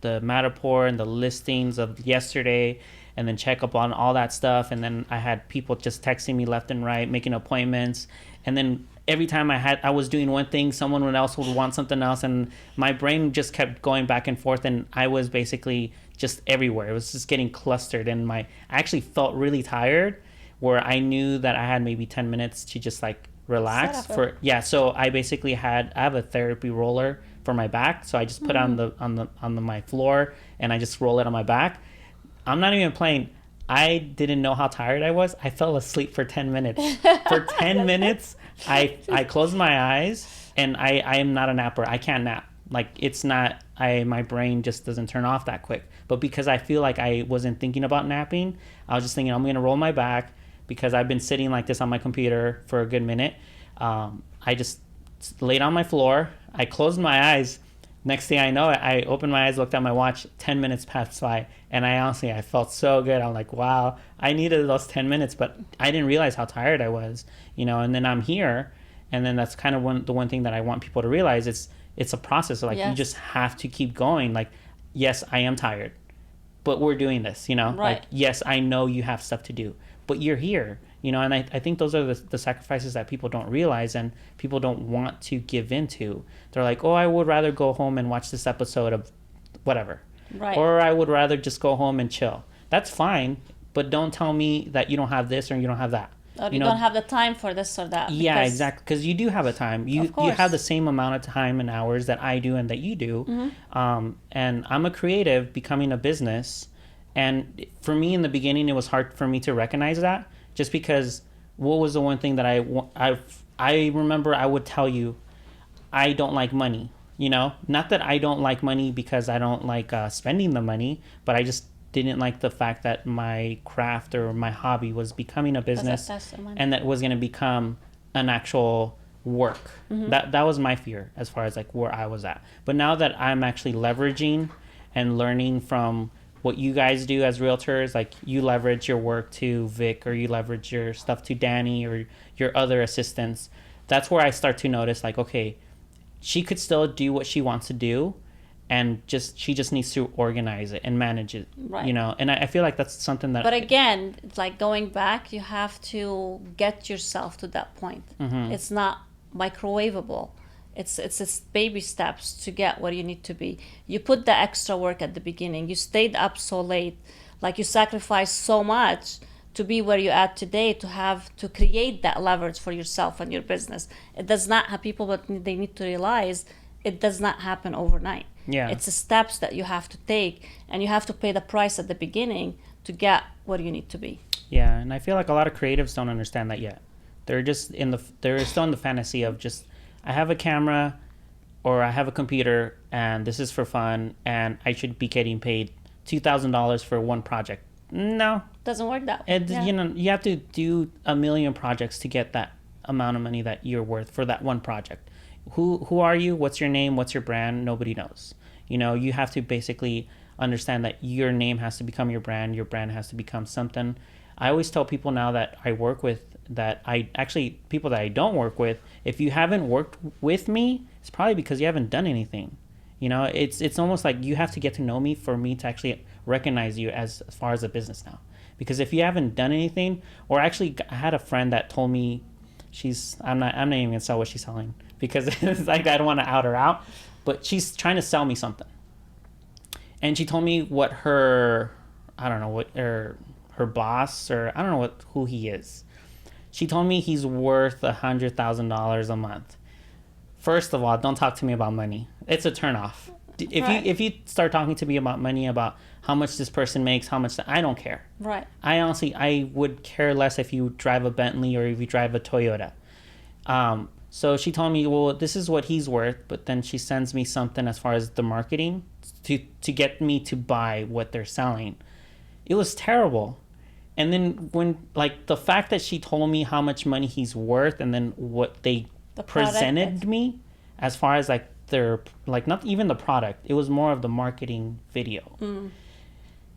A: Matterport and the listings of yesterday, and then check up on all that stuff. And then I had people just texting me left and right, making appointments. And then every time I was doing one thing, someone else would want something else, and my brain just kept going back and forth, and I was basically just everywhere. It was just getting clustered, and I actually felt really tired, where I knew that I had maybe 10 minutes to just like relax so I basically I have a therapy roller for my back, so I just put it on my floor and I just roll it on my back. I'm not even playing. I didn't know how tired I was. I fell asleep for 10 minutes. For 10 minutes, I closed my eyes, and I am not a napper. I can't nap. Like, it's not, my brain just doesn't turn off that quick. But because I feel like I wasn't thinking about napping, I was just thinking I'm going to roll my back because I've been sitting like this on my computer for a good minute. I just laid on my floor. I closed my eyes. Next thing I know, I opened my eyes, looked at my watch, 10 minutes passed by. And I felt so good. I'm like, wow, I needed those 10 minutes, but I didn't realize how tired I was, and then I'm here. And then that's kind of the one thing that I want people to realize. It's a process. Like,
B: Yes.
A: you just have to keep going. Like, yes, I am tired, but we're doing this,
B: Right.
A: Like, yes, I know you have stuff to do, but you're here, and I think those are the sacrifices that people don't realize and people don't want to give into. They're like, oh, I would rather go home and watch this episode of whatever.
B: Right.
A: Or I would rather just go home and chill. That's fine, but don't tell me that you don't have this or you don't have that.
B: Or you don't have the time for this or that.
A: Yeah,
B: because-
A: exactly. Because you do have a time. You
B: Of course.
A: have the same amount of time and hours that I do and that you do.
B: Mm-hmm.
A: And I'm a creative becoming a business. And for me in the beginning, it was hard for me to recognize that, just because what was the one thing that I remember I would tell you, I don't like money. Not that I don't like money because I don't like spending the money, but I just didn't like the fact that my craft or my hobby was becoming a business,
B: That's the money.
A: and that was going to become an actual work.
B: Mm-hmm.
A: That was my fear as far as like where I was at. But now that I'm actually leveraging and learning from what you guys do as realtors, like you leverage your work to Vic, or you leverage your stuff to Danny or your other assistants, that's where I start to notice, like, okay, she could still do what she wants to do, and she just needs to organize it and manage it.
B: Right.
A: And I feel like that's something that.
B: But again, it's like going back, you have to get yourself to that point.
A: Mm-hmm.
B: It's not microwavable. It's baby steps to get where you need to be. You put the extra work at the beginning. You stayed up so late, like you sacrificed so much to be where you're at today, to create that leverage for yourself and your business. It does not have people, but they need to realize it does not happen overnight.
A: Yeah.
B: It's the steps that you have to take, and you have to pay the price at the beginning to get where you need to be.
A: Yeah, and I feel like a lot of creatives don't understand that yet. They're still in the fantasy of just, I have a camera or I have a computer and this is for fun and I should be getting paid $2,000 for one project. No,
B: Doesn't work that way.
A: and you have to do a million projects to get that amount of money that you're worth for that one project. Who are you? What's your name? What's your brand? Nobody knows. You have to basically understand that your name has to become your brand has to become something. I always tell people now that I work with, people that I don't work with, if you haven't worked with me, it's probably because you haven't done anything. It's almost like you have to get to know me for me to actually recognize you as far as a business now. Because if you haven't done anything, or actually I had a friend that told me I'm not even gonna sell what she's selling, because it's like I don't want to out her out, but she's trying to sell me something. And she told me what her boss, or I don't know who he is. She told me he's worth $100,000 a month. First of all, don't talk to me about money. It's a turnoff. If you start talking to me about money, about how much this person makes, I don't care.
B: Right.
A: I would care less if you drive a Bentley or if you drive a Toyota. So she told me, well, this is what he's worth, but then she sends me something as far as the marketing to get me to buy what they're selling. It was terrible. And then when, like, the fact that she told me how much money he's worth, and then what they presented me as far as like their, like, not even the product, it was more of the marketing video.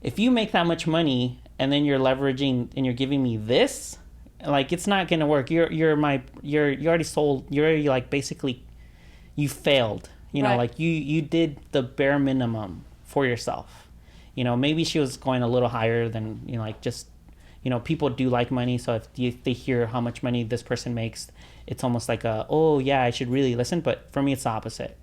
A: If you make that much money and then you're leveraging and you're giving me this, like, it's not gonna work. You already sold. You're already, like, basically, you failed.
B: Right.
A: Like you did the bare minimum for yourself. Maybe she was going a little higher than, like, just, people do like money. So if they hear how much money this person makes, it's almost like oh yeah, I should really listen. But for me, it's the opposite.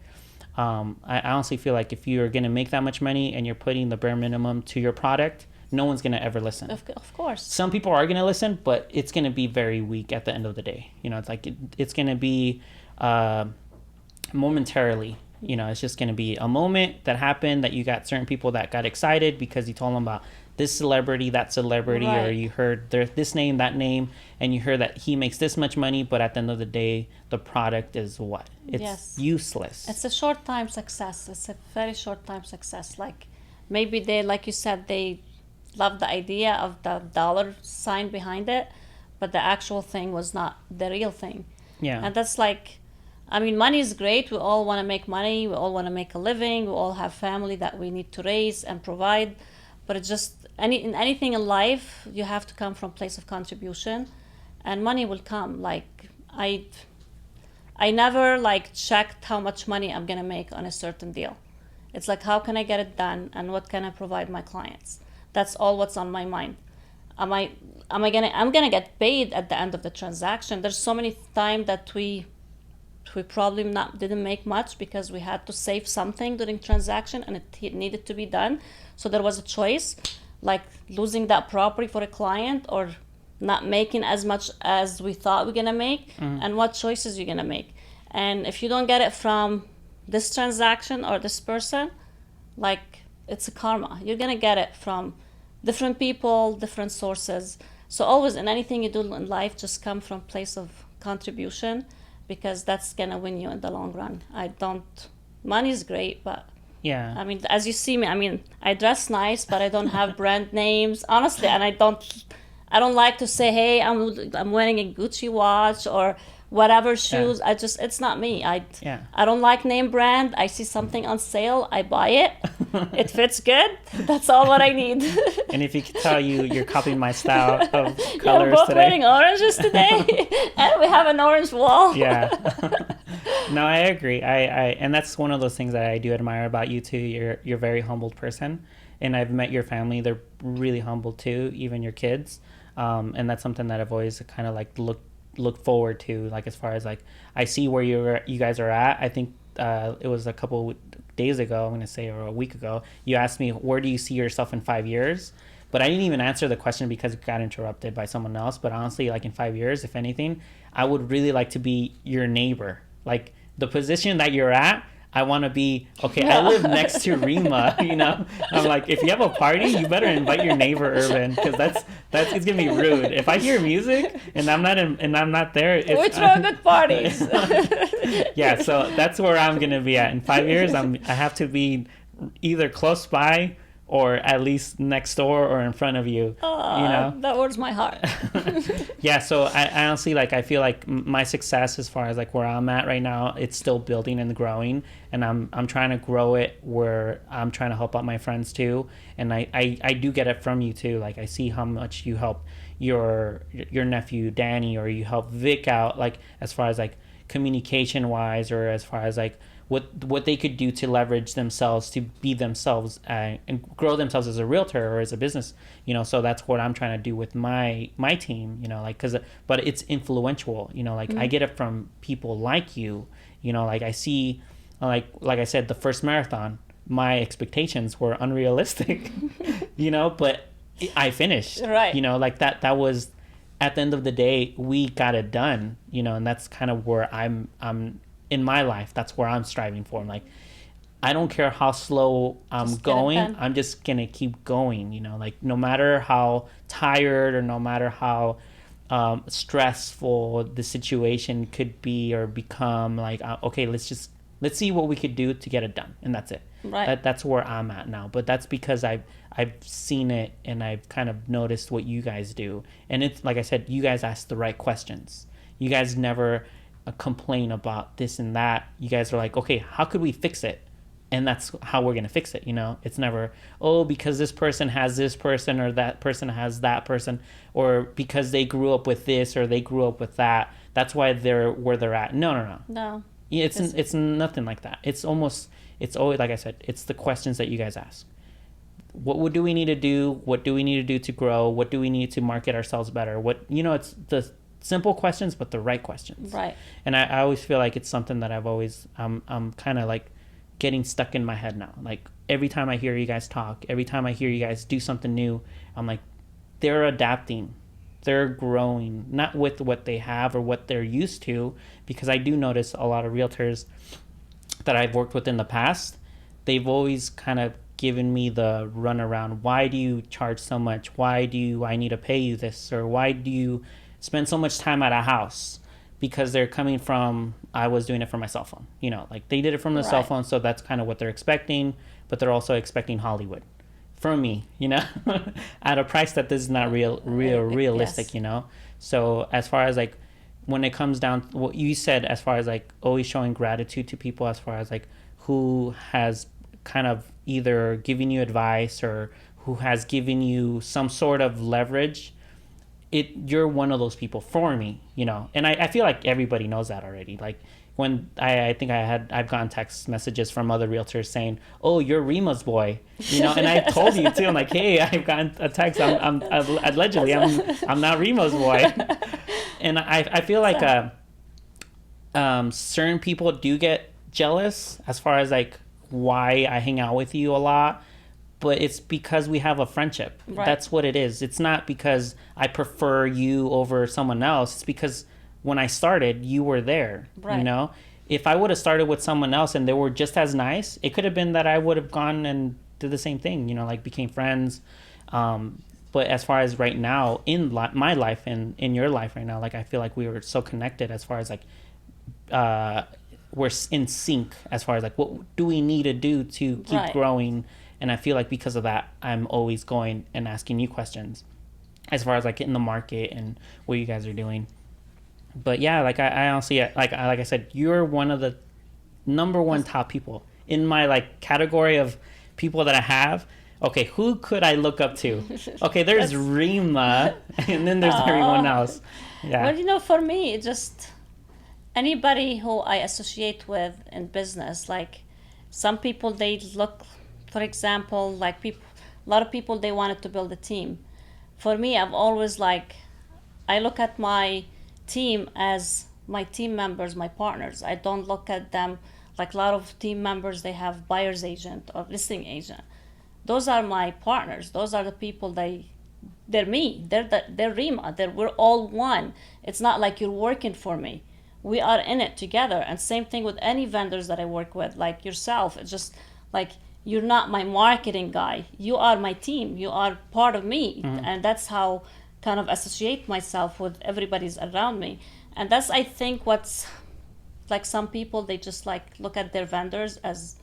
A: I honestly feel like if you're gonna make that much money and you're putting the bare minimum to your product, no one's gonna ever listen.
B: Of course.
A: Some people are gonna listen, but it's gonna be very weak at the end of the day. It's like it's gonna be momentarily. It's just gonna be a moment that happened, that you got certain people that got excited because you told them about this celebrity, that celebrity, or
B: Right.
A: you heard this name, that name, and you heard that he makes this much money, but at the end of the day, the product is what? It's
B: Yes.
A: useless.
B: It's a short time success. It's a very short time success. Like maybe they, like you said, they love the idea of the dollar sign behind it, but the actual thing was not the real thing.
A: Yeah.
B: And that's like, I mean, money is great. We all want to make money. We all want to make a living. We all have family that we need to raise and provide. But it's just in anything in life, you have to come from a place of contribution, and money will come. Like I never like checked how much money I'm gonna make on a certain deal. It's like how can I get it done and what can I provide my clients. That's all what's on my mind. Am I I'm gonna get paid at the end of the transaction. There's so many times that we probably not didn't make much because we had to save something during transaction and it needed to be done. So there was a choice, like losing that property for a client or not making as much as we thought we're gonna make, and what choices you're gonna make. And if you don't get it from this transaction or this person, like it's a karma. You're gonna get it from different people, different sources. So always in anything you do in life, just come from place of contribution, because that's gonna win you in the long run. Money is great, but
A: Yeah.
B: I mean, as you see me, I mean, I dress nice, but I don't have brand names, honestly, and I don't like to say, hey, I'm wearing a Gucci watch or whatever shoes. It's not me.
A: Yeah.
B: I don't like name brand. I see something on sale, I buy it. It fits good. That's all what I need.
A: And if you could tell, you're copying my style of
B: Yeah, we're
A: colors
B: both
A: today.
B: wearing oranges today, and we have an orange wall.
A: Yeah. No, I agree. I and that's one of those things that I do admire about you too. You're a very humbled person, and I've met your family. They're really humble too, even your kids. And that's something that I've always kind of like look forward to. Like as far as like I see where you guys are at. I think it was a couple days ago, I'm gonna say, or a week ago. You asked me, where do you see yourself in 5 years? But I didn't even answer the question because it got interrupted by someone else. But honestly, like in 5 years, if anything, I would really like to be your neighbor. Like the position that you're at, I want to be, okay, I live next to Rima, you know? I'm like, if you have a party, you better invite your neighbor, Irvin, because it's going to be rude. If I hear music and I'm not there, it's...
B: We throw good parties.
A: Yeah, so that's where I'm going to be at. In 5 years, I have to be either close by or at least next door or in front of you, you know?
B: That warms my heart.
A: Yeah, so I honestly, like, I feel like my success as far as like where I'm at right now, it's still building and growing, and I'm trying to grow it where I'm trying to help out my friends too, and I do get it from you too. Like I see how much you help your nephew Danny, or you help Vic out, like as far as like communication wise, or as far as like what they could do to leverage themselves to be themselves and grow themselves as a realtor or as a business, you know. So that's what I'm trying to do with my team, you know, like but it's influential, you know, like I get it from people like you, you know, like I see, like I said, the first marathon, my expectations were unrealistic, you know, but I finished,
B: Right.
A: you know, like that was, at the end of the day, we got it done, you know, and that's kind of where I'm in my life. That's where I'm striving for. I'm like, I don't care how slow I'm
B: Just get it
A: going.
B: done.
A: I'm just gonna keep going, you know, like no matter how tired or no matter how stressful the situation could be or become, like okay, let's see what we could do to get it done, and that's it.
B: Right.
A: That's where I'm at now. But that's because I've seen it and I've kind of noticed what you guys do. And it's like I said, you guys ask the right questions. You guys never complain about this and that. You guys are like, okay, how could we fix it? And that's how we're going to fix it, you know? It's never, oh, because this person has this person or that person has that person, or because they grew up with this or they grew up with that, that's why they're where they're at. No.
B: No.
A: Yeah, it's nothing like that. It's always, like I said, it's the questions that you guys ask. What do we need to do? What do we need to do to grow? What do we need to market ourselves better? It's the simple questions, but the right questions.
B: Right.
A: And I always feel like it's something that I'm kind of like getting stuck in my head now. Like every time I hear you guys talk, every time I hear you guys do something new, I'm like, they're adapting. They're growing, not with what they have or what they're used to, because I do notice a lot of realtors that I've worked with in the past, they've always kind of giving me the runaround. Why do you charge so much? Why do I need to pay you this? Or why do you spend so much time at a house? Because they're coming from, I was doing it from my cell phone. You know, like they did it from the cell
B: Right.
A: phone, so that's kind of what they're expecting. But they're also expecting Hollywood from me, you know, at a price that this is not realistic,
B: Yes.
A: you know. So as far as like when it comes down, what you said, as far as like always showing gratitude to people, as far as like who has kind of either giving you advice or who has given you some sort of leverage, you're one of those people for me, you know. And I feel like everybody knows that already. Like when I think I've gotten text messages from other realtors saying, oh, you're Rima's boy, you know. And I told you too, I'm like, hey, I've gotten a text, I'm allegedly I'm not Rima's boy. And I feel like certain people do get jealous as far as like why I hang out with you a lot, but it's because we have a friendship.
B: Right.
A: That's what it is. It's not because I prefer you over someone else. It's because when I started, you were there.
B: Right.
A: You know, if I would have started with someone else and they were just as nice, it could have been that I would have gone and did the same thing. You know, like became friends. But as far as right now in my life and in your life right now, like I feel like we were so connected as far as like we're in sync as far as like what do we need to do to keep
B: Right.
A: growing. And I feel like because of that, I'm always going and asking you questions as far as like in the market and what you guys are doing. But yeah, like I honestly, like I said, you're one of the number one top people in my like category of people that I have. Okay, who could I look up to? Okay, there's Rima, and then there's everyone else. Yeah.
B: Well, you know, for me, it just anybody who I associate with in business, like some people they look, for example, like people, a lot of people they wanted to build a team. For me, I've always like, I look at my team as my team members, my partners. I don't look at them like a lot of team members, they have buyer's agent or listing agent. Those are my partners. Those are the people they're me. They're Rima. We're all one. It's not like you're working for me. We are in it together. And same thing with any vendors that I work with, like yourself. It's just like you're not my marketing guy. You are my team. You are part of me. And that's how kind of associate myself with everybody's around me. And that's I think what's like some people they just like look at their vendors as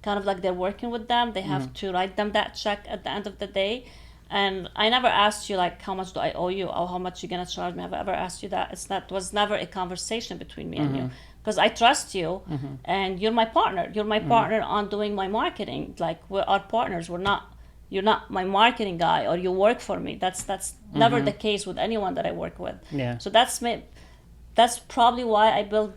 B: kind of like they're working with them. They have to write them that check at the end of the day. And I never asked you like how much do I owe you or how much you're gonna charge me. I've ever asked you that. Was never a conversation between me and you because I trust you and you're my partner. You're my partner on doing my marketing. Like we're our partners. You're not my marketing guy or you work for me. That's never the case with anyone that I work with.
A: Yeah.
B: So that's probably why I build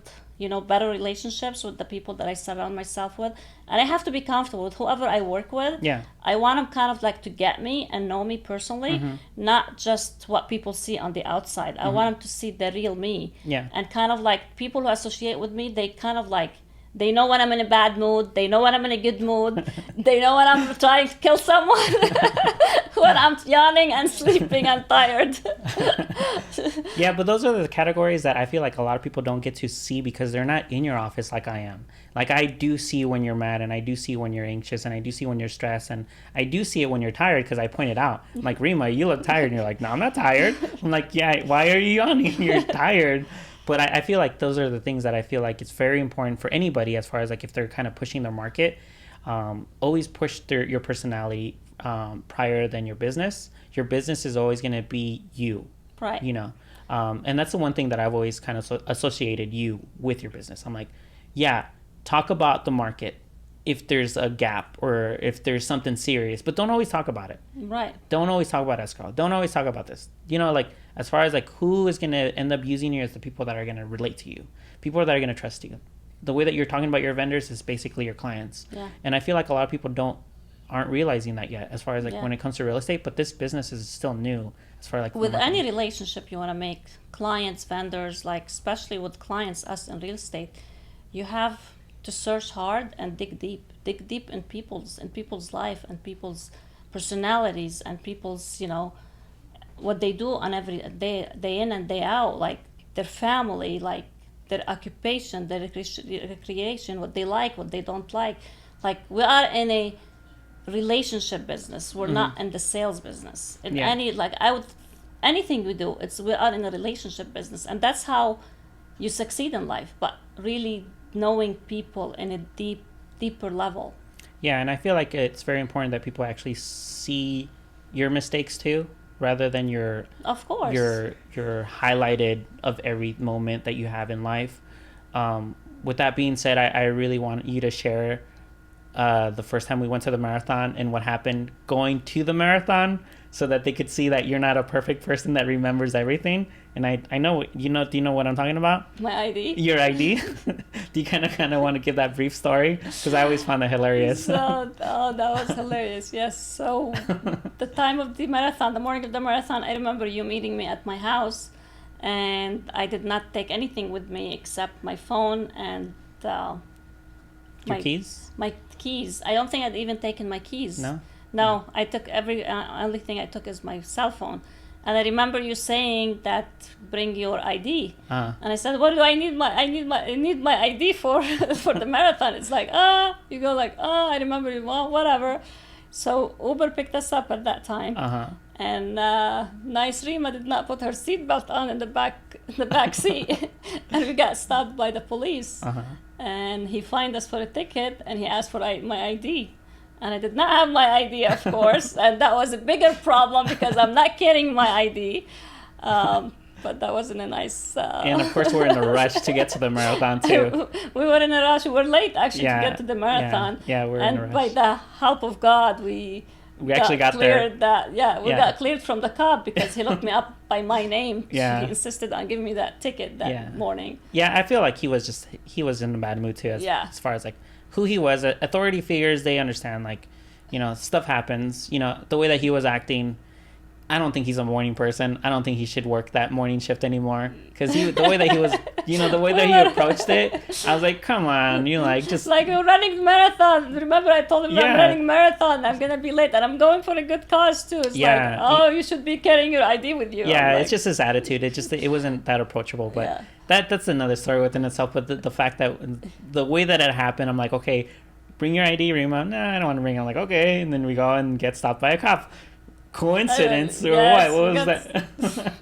B: better relationships with the people that I surround myself with. And I have to be comfortable with whoever I work with.
A: Yeah.
B: I want them kind of like to get me and know me personally, not just what people see on the outside. I want them to see the real me.
A: Yeah.
B: And kind of like people who associate with me, they kind of like, they know when I'm in a bad mood. They know when I'm in a good mood. They know when I'm trying to kill someone. When I'm yawning and sleeping and tired.
A: Yeah, but those are the categories that I feel like a lot of people don't get to see because they're not in your office like I am. Like I do see when you're mad and I do see when you're anxious and I do see when you're stressed and I do see it when you're tired because I point it out. I'm like, Rima, you look tired. And you're like, no, I'm not tired. I'm like, yeah, why are you yawning? You're tired. But I feel like those are the things that I feel like it's very important for anybody as far as like if they're kind of pushing their market, always push your personality prior than your business. Your business is always going to be you,
B: Right.
A: you know. And that's the one thing that I've always kind of associated you with your business. I'm like, yeah, talk about the market if there's a gap or if there's something serious, but don't always talk about it.
B: Right.
A: Don't always talk about escrow. Don't always talk about this. You know, like as far as like who is going to end up using you is the people that are going to relate to you, people that are going to trust you. The way that you're talking about your vendors is basically your clients.
B: Yeah.
A: And I feel like a lot of people aren't realizing that yet as far as like when it comes to real estate, but this business is still new as far as like
B: with any relationship you want to make, clients, vendors, like especially with clients, us in real estate, you have to search hard and dig deep in people's life and people's personalities and people's what they do on every day in and day out, like their family, like their occupation, their recreation, what they like, what they don't like. Like we are in a relationship business. We're not in the sales business. In
A: Yeah.
B: anything we do, we are in a relationship business, and that's how you succeed in life. But really knowing people in a deeper level.
A: Yeah, and I feel like it's very important that people actually see your mistakes too, rather than
B: Of course.
A: your highlighted of every moment that you have in life. With that being said, I really want you to share the first time we went to the marathon and what happened going to the marathon, so that they could see that you're not a perfect person that remembers everything. And I know do you know what I'm talking about?
B: My ID.
A: Your ID. Do you kind of want to give that brief story? Because I always found that hilarious.
B: That was hilarious. Yes. So the time of the marathon, the morning of the marathon, I remember you meeting me at my house, and I did not take anything with me except my phone and
A: Your keys?
B: My keys. I don't think I'd even taken my keys.
A: No.
B: No, I took only thing I took is my cell phone. And I remember you saying that bring your ID.
A: Uh-huh.
B: And I said, what do I need my ID for for the marathon? It's like, you go like, I remember you, well, whatever. So Uber picked us up at that time.
A: Uh-huh.
B: And nice Rima did not put her seatbelt on in the back seat. And we got stopped by the police.
A: Uh-huh.
B: And he fined us for a ticket, and he asked for my ID. And I did not have my ID, of course, and that was a bigger problem because I'm not carrying my ID. But that wasn't a nice...
A: And of course, we're in a rush to get to the marathon, too.
B: We were in a rush. We were late, actually, to get to the marathon.
A: Yeah, we're in a rush.
B: And by the help of God, we
A: actually got
B: cleared
A: there.
B: We got cleared from the cop because he looked me up by my name.
A: Yeah.
B: He insisted on giving me that ticket that morning.
A: Yeah, I feel like he was in a bad mood, too, as far as, like, who he was. Authority figures, they understand, like, stuff happens. The way that he was acting, I don't think he's a morning person. I don't think he should work that morning shift anymore. Because the way that he was, the way that he approached it, I was like, come on, just...
B: Like, we're running marathon. Remember, I told him I'm running marathon. I'm going to be late. And I'm going for a good cause, too. It's like, you should be carrying your ID with you.
A: Yeah, it's just his attitude. It wasn't that approachable. But that's another story within itself. But the fact that the way that it happened, I'm like, okay, bring your ID, Rima. Nah, I don't want to bring it. I'm like, okay. And then we go and get stopped by a cop. Coincidence or what? What was that?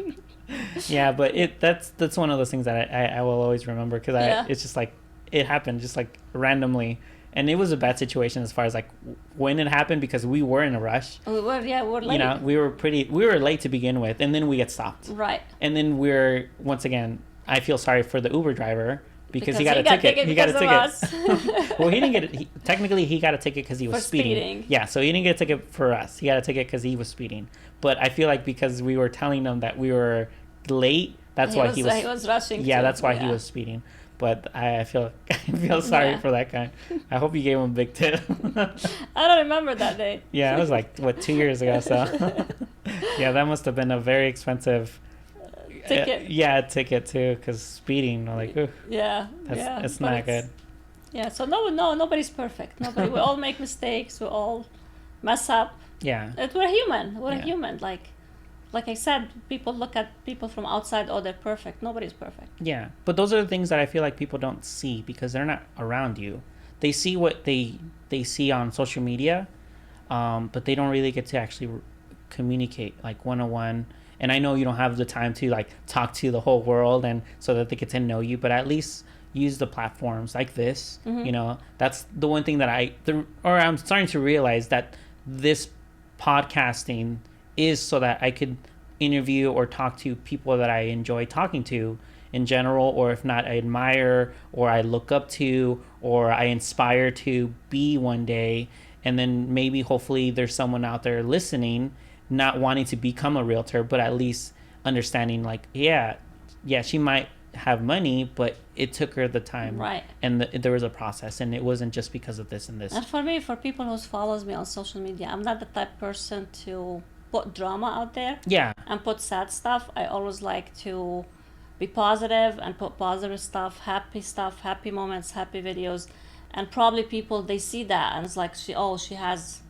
A: Yeah, but that's one of those things that I will always remember because it's just like it happened just like randomly, and it was a bad situation as far as like when it happened because we were in a rush.
B: We were late.
A: We were late to begin with, and then we get stopped.
B: Right.
A: And then once again, I feel sorry for the Uber driver. Because he got a ticket.
B: He got a ticket.
A: Well, he didn't get it. Technically, he got a ticket because he was speeding. Yeah, so he didn't get a ticket for us. He got a ticket because he was speeding. But I feel like because we were telling him that we were late, that's why he
B: was rushing.
A: Yeah, that's why he was speeding. But I feel sorry for that guy. I hope you gave him a big tip.
B: I don't remember that day.
A: Yeah, it was like 2 years ago. So yeah, that must have been a very expensive.
B: Ticket.
A: Ticket too, because speeding, like, oof, it's not good.
B: Yeah, so nobody's perfect. We all make mistakes. We all mess up.
A: Yeah.
B: We're human. We're human. Like I said, people look at people from outside. Oh, they're perfect. Nobody's perfect.
A: Yeah, but those are the things that I feel like people don't see because they're not around you. They see what they see on social media, but they don't really get to actually communicate like one-on-one. And I know you don't have the time to like talk to the whole world and so that they get to know you, but at least use the platforms like this.
B: Mm-hmm.
A: That's the one thing that I'm starting to realize that this podcasting is so that I could interview or talk to people that I enjoy talking to in general, or if not, I admire or I look up to or I inspire to be one day. And then maybe hopefully there's someone out there listening not wanting to become a realtor, but at least understanding like, she might have money, but it took her the time.
B: Right.
A: And there was a process, and it wasn't just because of this and this.
B: And for me, for people who follows me on social media, I'm not the type of person to put drama out there.
A: Yeah.
B: And put sad stuff. I always like to be positive and put positive stuff, happy moments, happy videos. And probably people, they see that and it's like, she has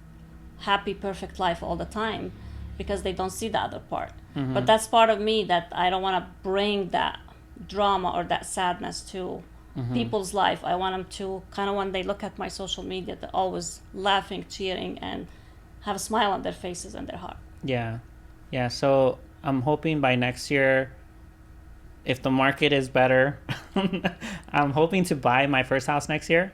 B: happy, perfect life all the time, because they don't see the other part.
A: Mm-hmm.
B: But that's part of me that I don't want to bring that drama or that sadness to people's life. I want them to kind of, when they look at my social media, they're always laughing, cheering, and have a smile on their faces and their heart.
A: Yeah. Yeah. So I'm hoping by next year, if the market is better, I'm hoping to buy my first house next year.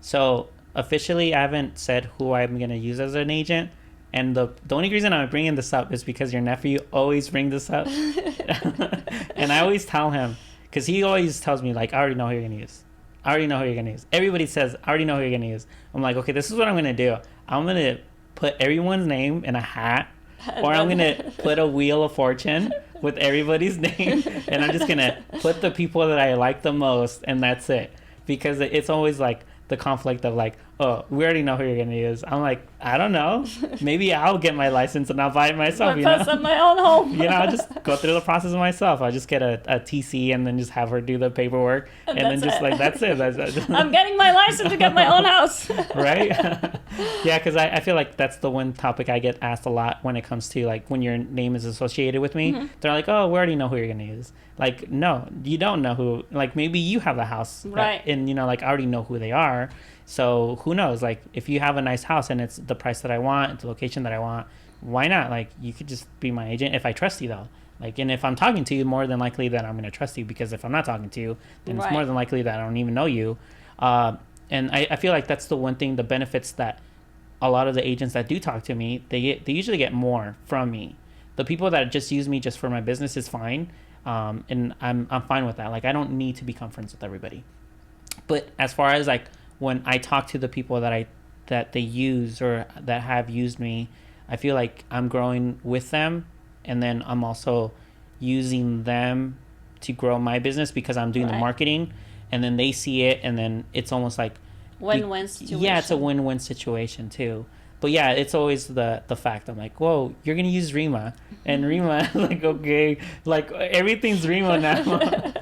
A: So officially, I haven't said who I'm going to use as an agent. And the only reason I'm bringing this up is because your nephew always brings this up. And I always tell him, because he always tells me, like, I already know who you're going to use. I already know who you're going to use. Everybody says, I already know who you're going to use. I'm like, okay, this is what I'm going to do. I'm going to put everyone's name in a hat, or I'm going to put a wheel of fortune with everybody's name, and I'm just going to put the people that I like the most, and that's it. Because it's always like the conflict of like, oh, we already know who you're going to use. I'm like, I don't know. Maybe I'll get my license and I'll buy it myself, you know?
B: At my own home.
A: You know, I'll just go through the process myself. I'll just get a TC and then just have her do the paperwork. And then just like, that's it.
B: I'm getting my license to get my own house.
A: Right? Yeah, because I feel like that's the one topic I get asked a lot when it comes to like when your name is associated with me. They're like, oh, we already know who you're going to use. Like, no, you don't know who. Like, maybe you have the house.
B: Right.
A: And, you know, like, I already know who they are. So who knows? Like, if you have a nice house and it's the price that I want, it's the location that I want, why not? Like, you could just be my agent if I trust you, though. Like, and if I'm talking to you, more than likely that I'm going to trust you, because if I'm not talking to you, then it's more than likely that I don't even know you. And I feel like that's the one thing, the benefits that a lot of the agents that do talk to me, they usually get more from me. The people that just use me just for my business is fine. And I'm fine with that. Like, I don't need to become friends with everybody. But as far as like when I talk to the people that they use or that have used me, I feel like I'm growing with them, and then I'm also using them to grow my business because I'm doing the marketing, and then they see it, and then it's almost like
B: win-win situation.
A: Yeah, it's a win-win situation too. But yeah, it's always the fact I'm like, whoa, you're gonna use Rima, and Rima like, okay, like everything's Rima now.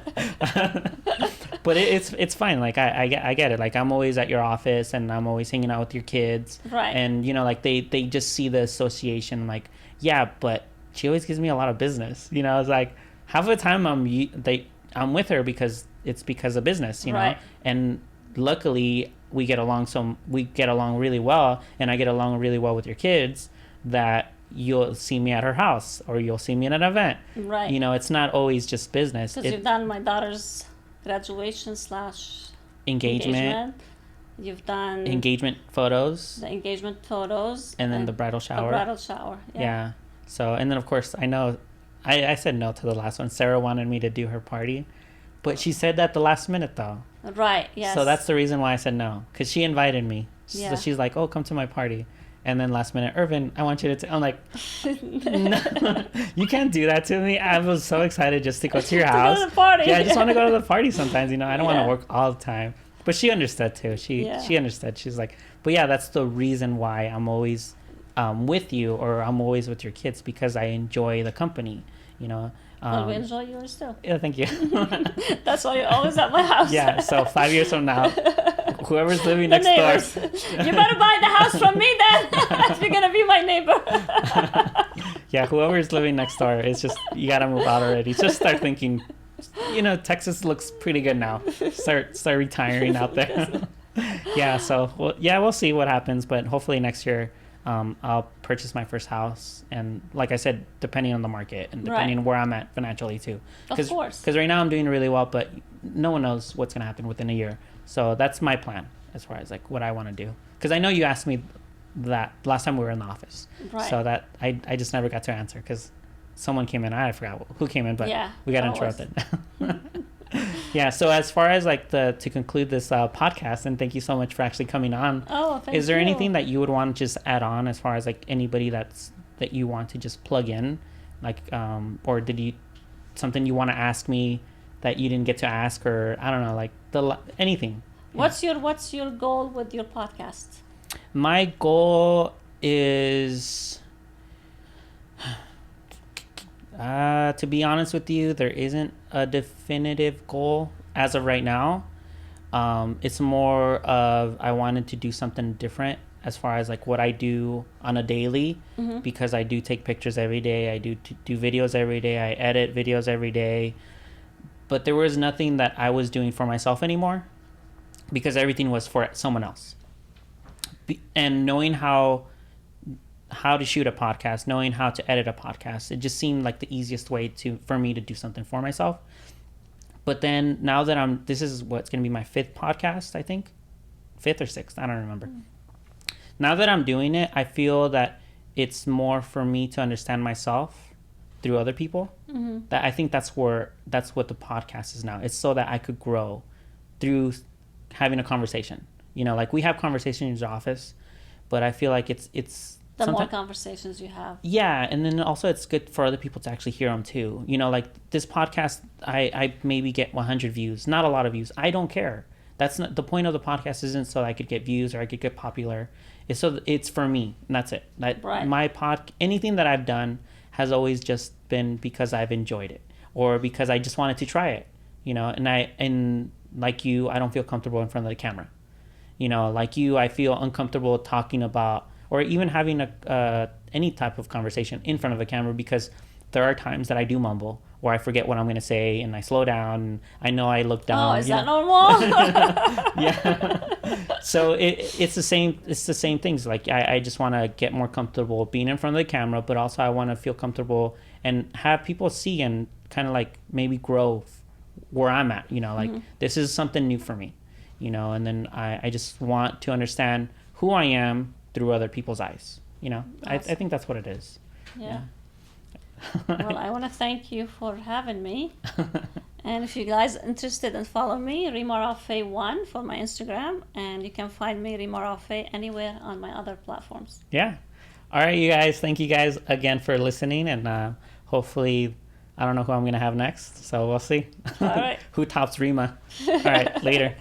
A: But it's fine. Like I get it. Like I'm always at your office and I'm always hanging out with your kids.
B: Right.
A: And you know, like they just see the association. Like, yeah, but she always gives me a lot of business. You know, it's like half of the time I'm with her because it's because of business. You know, and luckily we get along really well, and I get along really well with your kids, that you'll see me at her house or you'll see me at an event.
B: Right.
A: You know, it's not always just business.
B: Because you've done my daughter's graduation / engagement. You've done
A: engagement photos.
B: The engagement photos.
A: And then the bridal shower.
B: The bridal shower,
A: yeah. So, and then of course, I know, I said no to the last one. Sarah wanted me to do her party, but she said that the last minute though.
B: Right, yes.
A: So that's the reason why I said no, because she invited me.
B: Yeah.
A: So she's like, oh, come to my party. And then last minute, Irvin, I want you to I'm like, no, you can't do that to me. I was so excited just to go to your house.
B: Go to the party.
A: Yeah, I just want to go to the party sometimes, you know. I don't want to work all the time. But she understood too. She understood. She's like, but yeah, that's the reason why I'm always with you, or I'm always with your kids, because I enjoy the company, you know.
B: Well, we enjoy yours too.
A: Yeah, thank you.
B: That's why you're always at my house.
A: Yeah, so 5 years from now, whoever's living next door.
B: You better buy the house from me then, if you're going to be my neighbor.
A: Yeah, whoever's living next door, it's just, you got to move out already. Just start thinking, you know, Texas looks pretty good now. Start retiring out there. Yeah, so, we'll see what happens, but hopefully next year, I'll purchase my first house, and like I said, depending on the market and depending on where I'm at financially too.
B: Of course.
A: Because right now I'm doing really well, but no one knows what's going to happen within a year. So that's my plan as far as like what I want to do. Because I know you asked me that last time we were in the office.
B: Right.
A: So that I just never got to answer because someone came in. I forgot who came in, but we got interrupted. Yeah, so as far as like to conclude this podcast, and thank you so much for actually coming on.
B: Oh, thank you.
A: Is there anything that you would want to just add on as far as like anybody that you want to just plug in, like or something you want to ask me that you didn't get to ask, or I don't know, like anything?
B: What's your goal with your podcast?
A: My goal is to be honest with you, there isn't a definitive goal as of right now. It's more of I wanted to do something different as far as like what I do on a daily, because I do take pictures every day. I do videos every day. I edit videos every day. but there was nothing that I was doing for myself anymore because everything was for someone else. And knowing how to shoot a podcast, knowing how to edit a podcast, it just seemed like the easiest way for me to do something for myself. But then now that this is what's going to be my 5th podcast, I think. 5th or 6th, I don't remember. Now that I'm doing it, I feel that it's more for me to understand myself through other people. That I think that's what the podcast is now. It's so that I could grow through having a conversation. You know, like we have conversations in the office, but I feel like it's
B: the more conversations you have.
A: Yeah, and then also it's good for other people to actually hear them too. You know, like this podcast, I maybe get 100 views, not a lot of views. I don't care. That's not the point of the podcast. Isn't so I could get views or I could get popular. It's for me, and that's it.
B: Right.
A: Anything that I've done has always just been because I've enjoyed it or because I just wanted to try it. You know, and like you, I don't feel comfortable in front of the camera. You know, like you, I feel uncomfortable talking about or even having any type of conversation in front of a camera because there are times that I do mumble or I forget what I'm going to say and I slow down and I know I look down.
B: Oh, is that normal?
A: Yeah. So it's the same things. Like I just want to get more comfortable being in front of the camera, but also I want to feel comfortable and have people see and kind of like maybe grow where I'm at, you know, like this is something new for me, you know, and then I just want to understand who I am through other people's eyes, you know. Awesome. I think that's what it is.
B: Yeah. Well, I want to thank you for having me. And if you guys are interested in follow me, Rima Rafeh 1 for my Instagram, and you can find me Rima Rafeh anywhere on my other platforms.
A: Yeah. All right, you guys. Thank you guys again for listening, and hopefully, I don't know who I'm gonna have next, so we'll see.
B: All right.
A: Who tops Rima? All right, later.